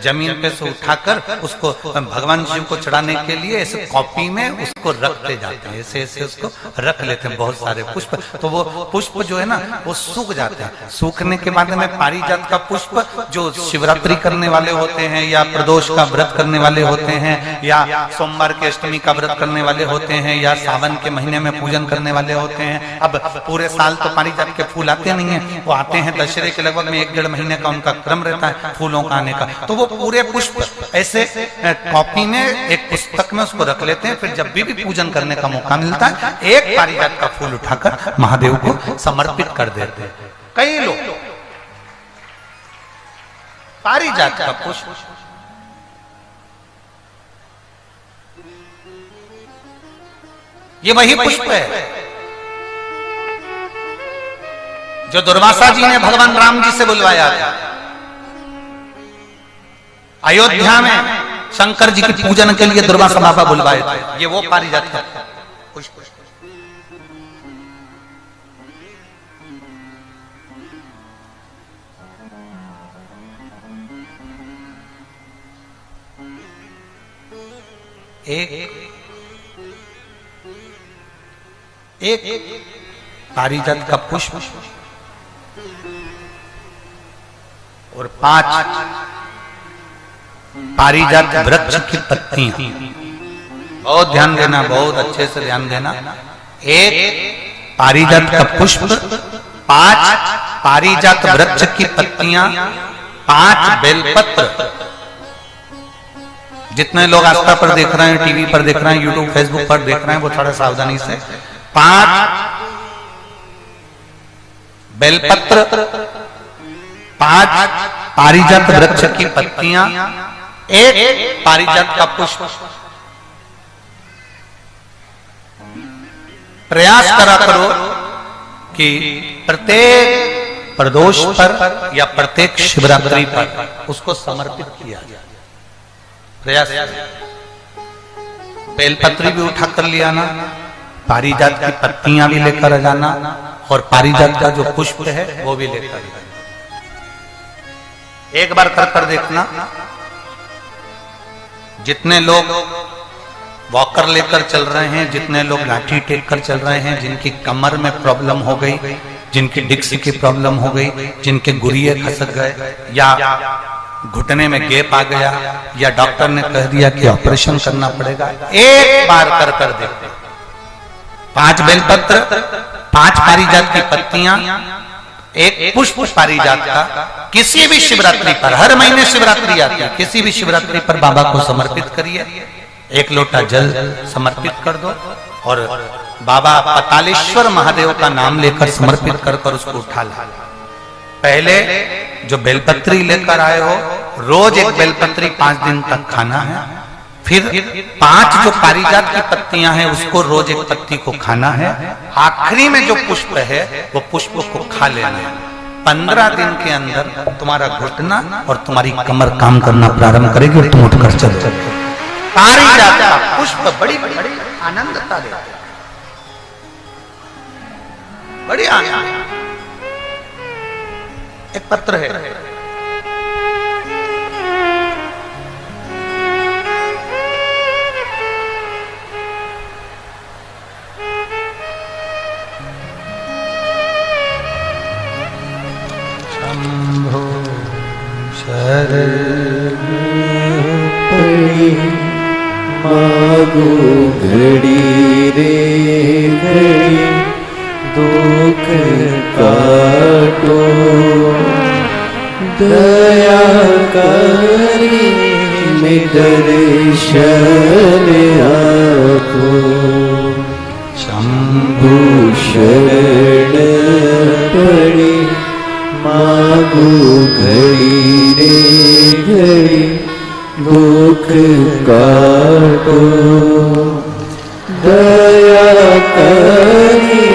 जमीन पे से उठाकर उसको भगवान शिव को चढ़ाने के लिए ऐसे कॉपी में उसको रखते जाते हैं, ऐसे ऐसे उसको रख लेते हैं बहुत सारे पुष्प। तो वो पुष्प जो है ना वो सूख जाते हैं। सूखने के बाद में पारिजात का पुष्प जो शिवरात्रि करने वाले होते हैं या प्रदोष का व्रत करने वाले होते हैं या सोमवार के अष्टमी का व्रत करने वाले होते हैं या सावन के महीने में पूजन करने वाले होते हैं। अब पूरे साल तो पारिजात के फूल आते नहीं है, वो आते हैं दशहरे के लगभग में 1-1.5 महीने का उनका क्रम रहता है फूलों का आने का। तो वो पूरे पुष्प ऐसे कॉपी में एक पुस्तक में उसको रख लेते हैं। फिर जब भी पूजन करने का मौका मिलता है एक पारिजात का फूल उठाकर महादेव को समर्पित कर देते हैं। कई लोग पारिजात का पुष्प ये वही पुष्प है जो दुर्वासा जी ने भगवान राम जी से बुलवाया था। अयोध्या में शंकर जी की पूजन के लिए दुर्वासा बाबा बुलवाए थे। ये वो पारिजात का पुष्प। एक पारिजात का पुष्प और 5 पारिजात वृक्ष की पत्तियां। बहुत ध्यान देना, बहुत अच्छे से ध्यान देना। एक पारिजात का पुष्प, 5 पारिजात वृक्ष की पत्तियां, 5 बेलपत्र। जितने लोग आस्था पर देख रहे हैं, टीवी पर देख रहे हैं, यूट्यूब फेसबुक पर देख रहे हैं, वो थोड़ा सावधानी से 5 बेलपत्र, 5 पारिजात वृक्ष की पत्तियां, 1 पारिजात का पुष्प। प्रयास करा करो कि प्रत्येक प्रदोष पर या प्रत्येक शिवरात्रि पर उसको समर्पित किया जाए। प्रयास। बेलपत्री भी उठा कर ले आना, पारिजात की पत्तियां भी लेकर आ जाना और पारिजात का जो पुष्प है वो भी लेकर आना। एक बार कर देखना। जितने लोग वॉकर लेकर चल रहे हैं, जितने लोग लाठी टेक कर चल रहे हैं, जिनकी कमर में प्रॉब्लम हो गई, जिनकी डिस्क की प्रॉब्लम हो गई, जिनके गुरिये खसक गए या घुटने में गैप आ गया या डॉक्टर ने कह दिया कि ऑपरेशन करना पड़ेगा, एक बार कर देखते। 5 बेलपत्र, 5 पारिजात की पत्तियां, 1 पुष्प पारिजात का किसी भी शिवरात्रि पर, हर महीने शिवरात्रि आती है, किसी भी शिवरात्रि पर बाबा को समर्पित करिए। 1 लोटा जल समर्पित कर दो और बाबा पतालेश्वर महादेव का नाम लेकर समर्पित कर उसको उठा ला। पहले जो बेलपत्री लेकर आए हो, रोज 1 बेलपत्री 5 दिन तक खाना है। फिर 5 जो पारिजात की पत्तियां हैं उसको रोज 1 पत्ती को खाना है। आखिरी में जो पुष्प है वो पुष्प को खा लेना है। 15 दिन के अंदर तुम्हारा घुटना और तुम्हारी कमर काम करना प्रारंभ करेगी और तुम उठकर चलो। पारिजात का पुष्प बड़ी बड़ी आनंदता देता है, बड़ी आनंद। एक पत्र है, शंभो शरण पड़ी मागो घड़ी रे घड़ी दुख काटो दया करी में दर्शन आपो शंभु शरण पड़ी मागो घड़ी रे घड़ी दुख काटो दया करी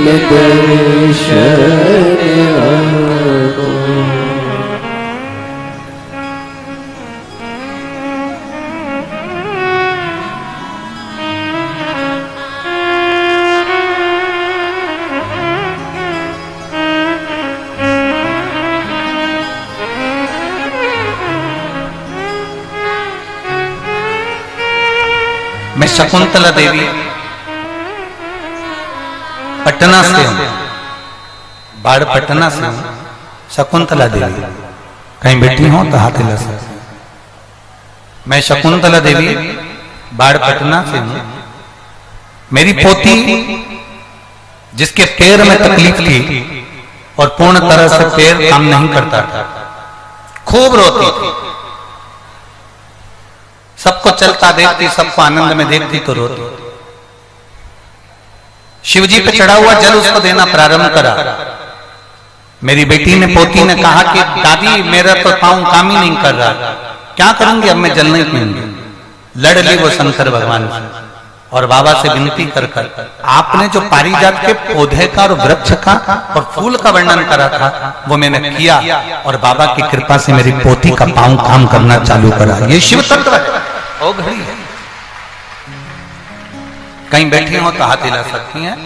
में दर्शन आपो। मैं शकुंतला देवी पटना से हूं, बाढ़ पटना से हूं। शकुंतला देवी कहीं बैठी हो तो हाथ हिला सकते। मैं शकुंतला देवी बाढ़ पटना से हूं। मेरी पोती जिसके पैर में तकलीफ थी और पूर्ण तरह से पैर काम नहीं करता था, खूब रोती थी। सबको चलता देखती, सबको आनंद में देखती तो रोती। शिवजी पे चढ़ा हुआ जल उसको देना प्रारंभ करा। मेरी बेटी ने, पोती ने कहा कि दादी मेरा तो पांव काम ही नहीं कर रहा, क्या करूंगी, अब मैं जल नहीं पीऊंगी। लड़ ली वो शंकर भगवान से और बाबा से विनती कर कर, आपने जो पारिजात के पौधे का और वृक्ष का और फूल का वर्णन करा था वो मैंने किया और बाबा की कृपा से मेरी पोती का पांव काम करना चालू करा। ये शिव तत्व है, ओ घड़ी है। कहीं बैठी हो तो हाथ हिला सकती हैं।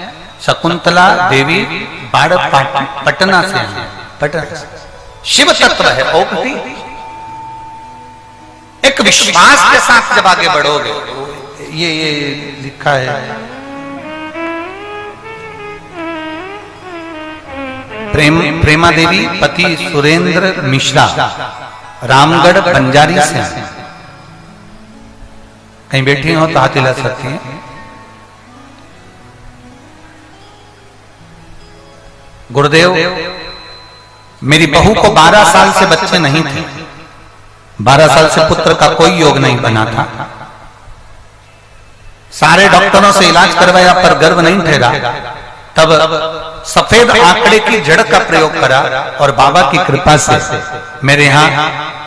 शकुंतला देवी बाढ़ पटना से है, पटना शिव तत्व है, ओ घड़ी। एक विश्वास के साथ जब आगे बढ़ोगे, ये लिखा है प्रेमा देवी पति सुरेंद्र मिश्रा, रामगढ़ बंजारी से। कहीं बैठी हो तो हाथ हिला सकती हैं। गुरुदेव, मेरी बहू को 12 साल से बच्चे नहीं थे, 12 साल से पुत्र का कोई योग नहीं बना था। सारे डॉक्टरों से इलाज करवाया पर गर्भ नहीं ठहरा। तब सफेद आंकड़े की जड़ का प्रयोग करा और बाबा की कृपा से मेरे यहाँ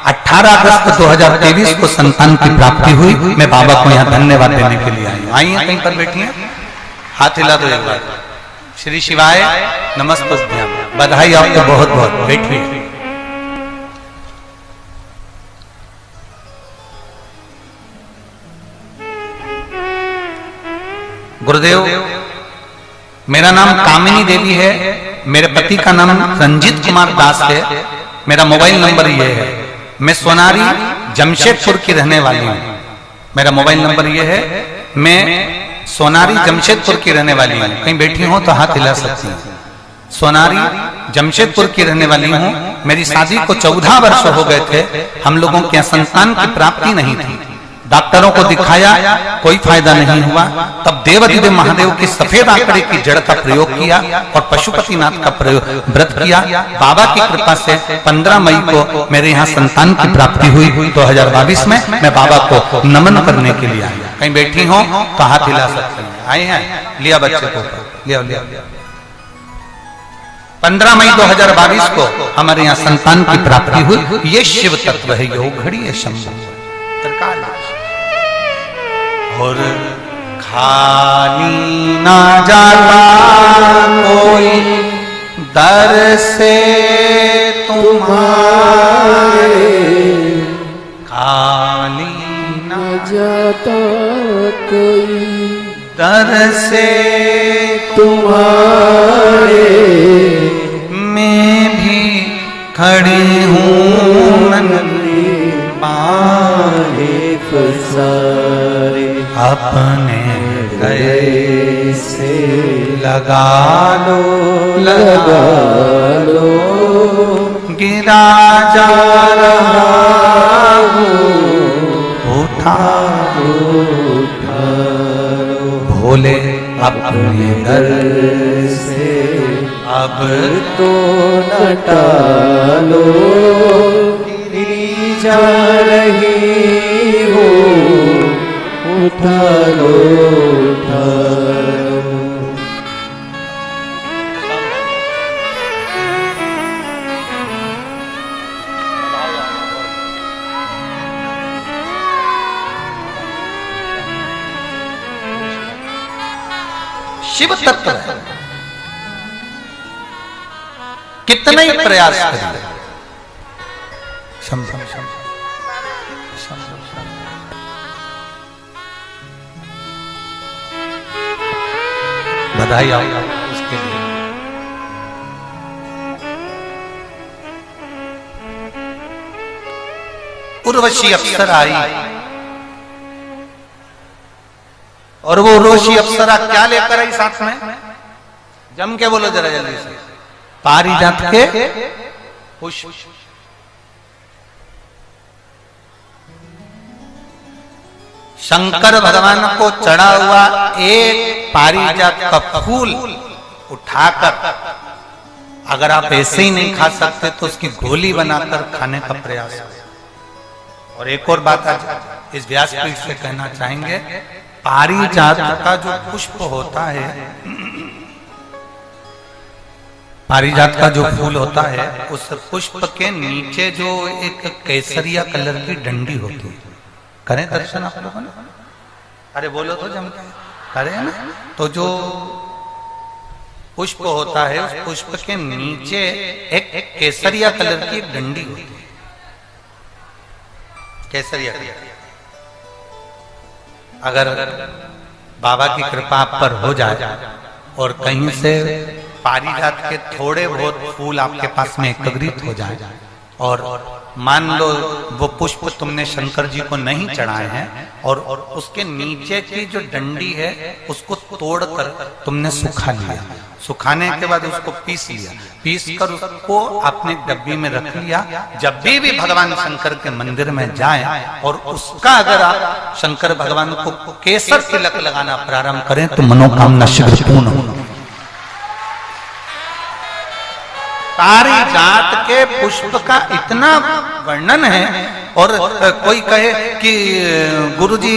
18 अगस्त 2023 को संतान की प्राप्ति हुई। मैं बाबा को यहाँ धन्यवाद देने के लिए आई हूँ। आई हैं कहीं पर बैठी हैं, हाथ हिला दो एक बार। श्री शिवाय नमस्तुभ्यम, बधाई आपको बहुत बहुत। बैठिए। गुरुदेव, मेरा नाम कामिनी देवी है, मेरे पति का नाम रंजीत कुमार दास है, मेरा मोबाइल नंबर ये है। मैं सोनारी जमशेदपुर की रहने वाली हूँ। मेरा मोबाइल नंबर ये है। मैं सोनारी जमशेदपुर की रहने वाली हूँ। कहीं बैठी हो तो हाथ हिला सकती हैं। सोनारी जमशेदपुर की रहने वाली हूँ। मेरी शादी को 14 वर्ष हो गए थे। हम लोगों के संतान की प्राप्ति नहीं थी। डॉक्टरों को दिखाया, कोई फायदा नहीं हुआ। तब देवाधिदेव महादेव की सफेद आंकड़े की जड़ का प्रयोग किया और पशुपतिनाथ का प्रयोग व्रत किया। बाबा की कृपा से 15 मई को मेरे यहाँ संतान की प्राप्ति हुई। 2022 में मैं बाबा को नमन करने के लिए आया। कहीं बैठी हो तो हाथ हिला सकते हैं। आए हैं, लिया बच्चे को, लिया। 15 मई 2022 को हमारे यहाँ संतान की प्राप्ति हुई। ये शिव तत्व है, योग घड़ी है, शंभु और खाली ना जाता कोई दर से तुम्हारे, खाली ना जाता कोई दर से तुम्हारे, मैं भी खड़ी हूँ नन्ही बाहे फसारे, अपने गए से लगा लो गिरा जा रहा हूँ, उठा भोले अपने दर से अब तो न टालो, गिरी जा रही हो, उठा लो। शिव तत्व है, कितना ही प्रयास करिए। बधाई आओ उसके लिए। उर्वशी अप्सरा आई, और वो उर्वशी अप्सरा क्या लेकर आई साथ में? जम के बोलो जरा जल्दी से। पारिजात के पुष्प। शंकर भगवान को चढ़ा हुआ एक पारिजात का फूल उठाकर, अगर आप ऐसे ही नहीं खा सकते तो उसकी गोली बनाकर खाने का प्रयास करें। और एक और बात आज इस व्यासपीठ से कहना चाहेंगे, पारिजात का जो पुष्प होता है, पारिजात का जो फूल होता है, उस पुष्प के नीचे जो एक केसरिया कलर की डंडी होती है, करें दर्शन आप लोगों ने? अरे बोलो तो जम के करें ना। तो जो पुष्प होता है, उस पुष्प के नीचे एक केसरिया कलर की डंडी होती है, केसरिया कलर। अगर बाबा की कृपा आप पर हो जाए और कहीं से पारिजात के थोड़े बहुत फूल आपके पास में एकत्रित हो जाए, और मान लो वो पुष्प तुमने शंकर जी को नहीं चढ़ाए हैं, और उसके नीचे की जो डंडी है उसको तोड़कर तुमने सुखा लिया, सुखाने के बाद उसको पीस लिया, पीस कर उसको अपने डब्बी में रख लिया। जब भी भगवान शंकर के मंदिर में जाएं और उसका अगर आप शंकर भगवान को केसर तिलक लगाना प्रारंभ करें तो मनोकामना शीघ्र पूर्ण हो। पारिजात के पुष्प का इतना वर्णन है, और कोई कहे कि गुरुजी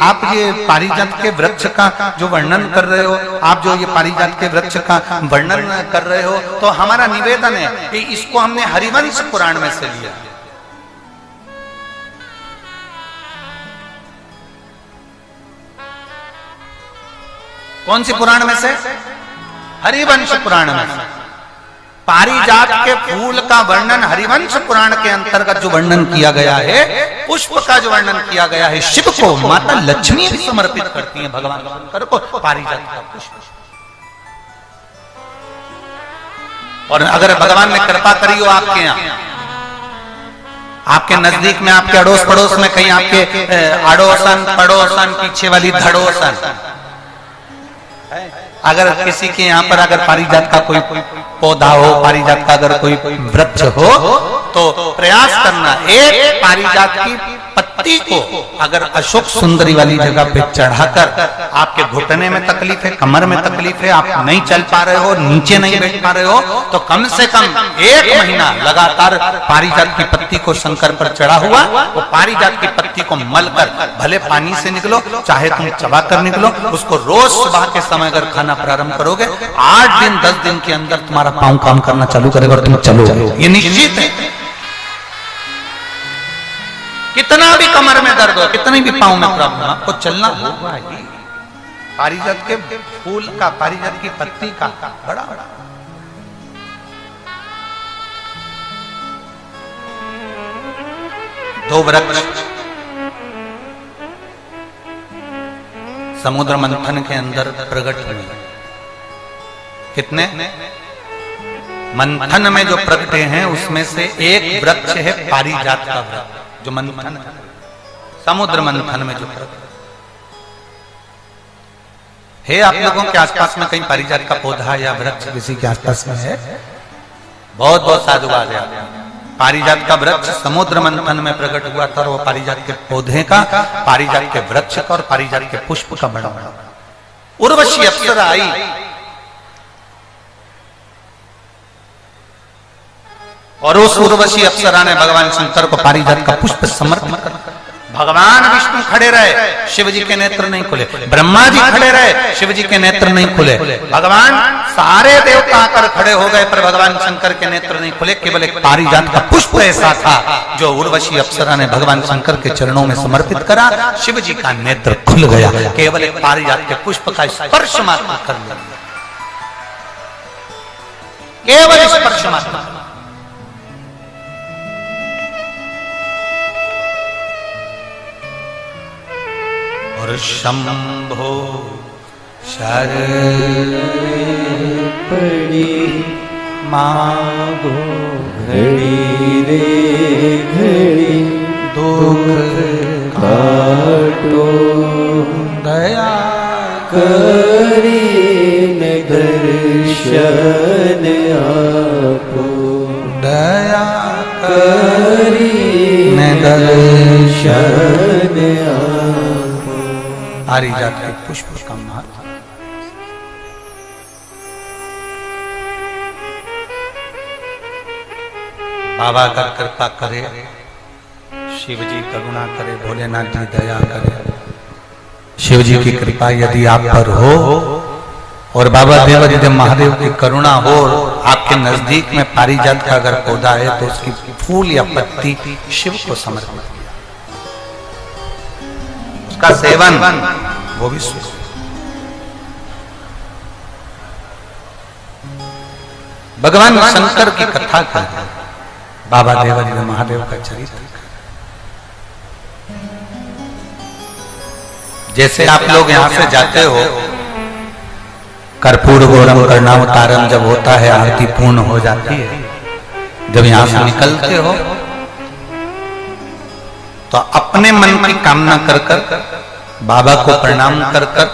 आप ये पारिजात के वृक्ष का जो वर्णन कर रहे हो, आप जो ये पारिजात के वृक्ष का वर्णन कर रहे हो, तो हमारा निवेदन है कि इसको हमने हरिवंश पुराण में से लिया। कौन सी पुराण में से? हरिवंश पुराण में से। पारिजात के फूल का वर्णन हरिवंश पुराण के अंतर्गत जो वर्णन किया गया है, पुष्प का जो वर्णन किया गया है, शिव को माता लक्ष्मी भी समर्पित करती हैं भगवान शंकर को पारिजात का पुष्प। और अगर भगवान ने कृपा करी हो आपके यहाँ, आपके नजदीक में, आपके अड़ोस पड़ोस में कहीं आपके अड़ोसन पड़ोसन पीछे वाली धड़ोसन, अगर किसी के यहाँ पर अगर पारिजात का कोई पौधा हो, पारिजात का अगर कोई वृक्ष हो, तो प्रयास करना एक पारिजात की पत्ती को अगर अशोक सुंदरी वाली जगह पे चढ़ाकर, आपके घुटने में तकलीफ है, कमर में तकलीफ है, आप नहीं चल पा रहे हो, नीचे नहीं बैठ पा रहे हो, तो कम से कम 1 महीना लगातार पारिजात की पत्ती को शंकर पर चढ़ा हुआ, वो पारिजात की पत्ती को मलकर भले पानी से निकलो, चाहे तुम चबा कर निकलो, उसको रोज सुबह के समय अगर खाना प्रारंभ करोगे, 8 दिन 10 दिन के अंदर तुम्हारा पांव काम करना चालू करेगा और तुम चलोगे, ये निश्चित है। कितना भी कमर में दर्द हो, कितनी भी पांव में प्रॉब्लम, आपको चलना होगा ही। पारिजात के फूल का, पारिजात की पत्ती का बड़ा बड़ा दो वृक्ष समुद्र मंथन के अंदर प्रकट हुए। कितने? मंथन में जो प्रगटे हैं उसमें से एक वृक्ष है पारिजात का वृक्ष, जो मंथन है, समुद्र मंथन में जो प्रगटे है। आप लोगों के आसपास में कहीं पारिजात का पौधा या वृक्ष किसी के आसपास में है? बहुत बहुत साधुवाद है। पारिजात का वृक्ष समुद्र मंथन में प्रकट हुआ था, और वो पारिजात के पौधे का, पारिजात के वृक्ष का और पारिजात के पुष्प का बड़ा बड़ा। उर्वशी अप्सरा आई, और उस उर्वशी अप्सरा ने भगवान शंकर को पारिजात का पुष्प समर्पित कर। भगवान विष्णु खड़े रहे, शिव जी के नेत्र नहीं खुले। ब्रह्मा जी खड़े रहे, शिव जी के नेत्र नहीं खुले। भगवान सारे देवता आकर खड़े हो गए, पर भगवान शंकर के नेत्र नहीं खुले। केवल एक पारिजात का पुष्प ऐसा था जो उर्वशी अप्सरा ने भगवान शंकर के चरणों में समर्पित करा, शिव जी का नेत्र खुल गया। केवल एक पारिजात के पुष्प का स्पर्श मात्र कर लिया, केवल स्पर्श मात्र। और शंभो शरण पड़ी मांगो घड़ी रे घड़ी दुख काटो दया दर्शन आपको। पारिजात के पुष्प का महत्व। बाबा अगर कृपा करे, शिव जी करुणा करे, भोलेनाथ जी दया करे, शिव जी की कृपा यदि आप पर हो और बाबा देवाधिदेव महादेव की करुणा हो, आपके नजदीक में पारिजात का अगर पौधा है तो उसकी फूल या पत्ती शिव को समर्पित किया, उसका सेवन वो भी सुख। भगवान शंकर की कथा का बाबा देवाधिदेव महादेव का चरित्र। जैसे आप लोग यहां से जाते हो, कर्पूर गौरम कर्णावतारम जब होता है, आरती पूर्ण हो जाती है, जब यहां से निकलते हो तो अपने मन की कामना कर कर बाबा को प्रणाम कर कर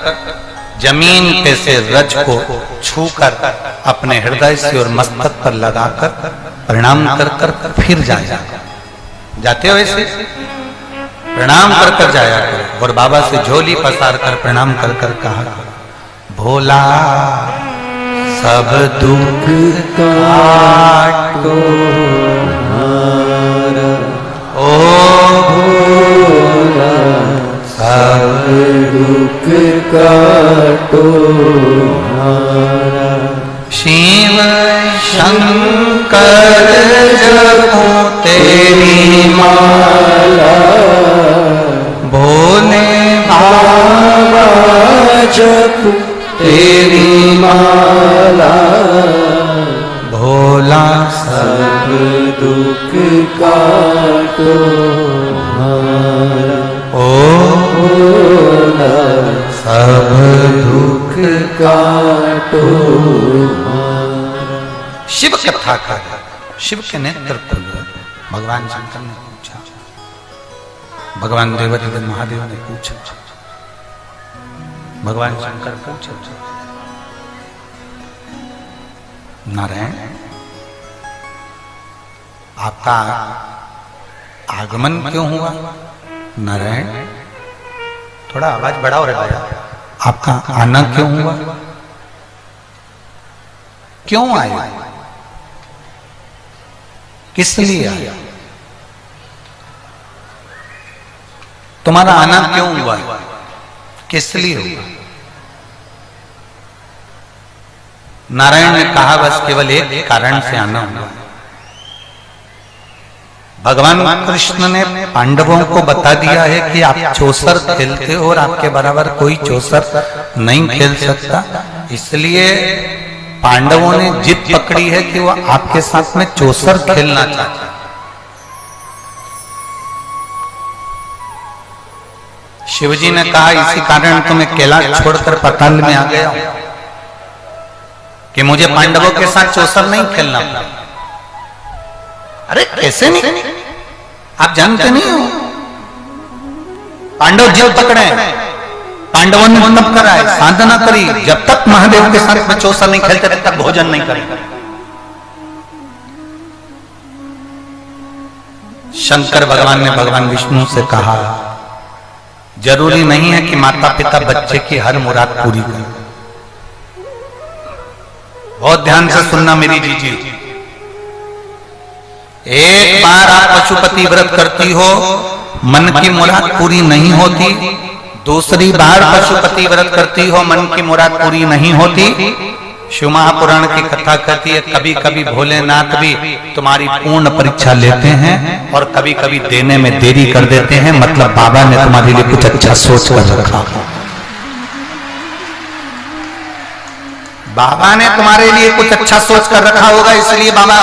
जमीन पे से रज को छूकर अपने हृदय से और मस्तक पर लगाकर प्रणाम कर कर फिर जाते हो। ऐसे प्रणाम कर कर जाया करो और बाबा से झोली पसार कर प्रणाम कर कर कहा करो, भोला सब दुख काटो हमारा, ओ भोला सब दुख काटो हमारा। शिव शंकर जपो तेरी माला, भोले बाबा जपो तेरी माला, भोला सब दुख काटो हमारा, ओ भोला सब दुख काटो हमारा। शिव कथा का शिव के नेत्र खोलो। भगवान शंकर ने पूछा, भगवान देवाधिदेव महादेव ने पूछा, भगवान शंकर पूछे, नारायण आपका आगमन क्यों हुआ? नारायण थोड़ा आवाज बढ़ाओ रे भैया, आपका आना क्यों हुआ? क्यों आए? किस लिए आया? तुम्हारा आना क्यों हुआ? किस लिए हुआ? नारायण ने कहा, बस केवल एक कारण से आना हुआ। भगवान कृष्ण ने पांडवों को बता दिया है कि आप चौसर खेलते हो और आपके बराबर कोई चौसर नहीं खेल सकता, इसलिए पांडवों ने जिद पकड़ी है कि वो आपके साथ में चौसर खेलना चाहते। शिवजी ने कहा, इसी कारण तो मैं कैलाश छोड़कर पाताल में आ गया हूं कि मुझे पांडवों के साथ चौसर नहीं खेलना पड़ा। अरे कैसे नहीं? आप जानते नहीं हो, पांडव जिद पकड़े, पांडवों ने तप करा है, साधना करी, जब तक महादेव के साथ में चौसर नहीं खेलते तब तक भोजन नहीं करेंगे। शंकर भगवान ने भगवान विष्णु से कहा, जरूरी नहीं है कि माता पिता बच्चे की हर मुराद पूरी करें। बहुत ध्यान से सुनना मेरी जीजी, एक बार आप पशुपति व्रत करती हो, मन की मुराद पूरी नहीं होती, दूसरी बार पशुपति व्रत करती हो, मन की मुराद पूरी नहीं होती। शिव महापुराण की कथा कहती है, कभी कभी भोलेनाथ भी तुम्हारी पूर्ण परीक्षा लेते हैं और कभी कभी देने में देरी कर देते हैं, मतलब बाबा ने तुम्हारे लिए कुछ अच्छा सोच कर रखा। बाबा ने तुम्हारे लिए कुछ अच्छा सोच कर रखा होगा, इसलिए बाबा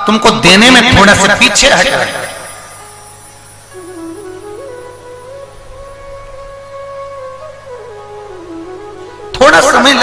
तुमको देने में थोड़ा सा पीछे हट रहे हैं। थोड़ा समय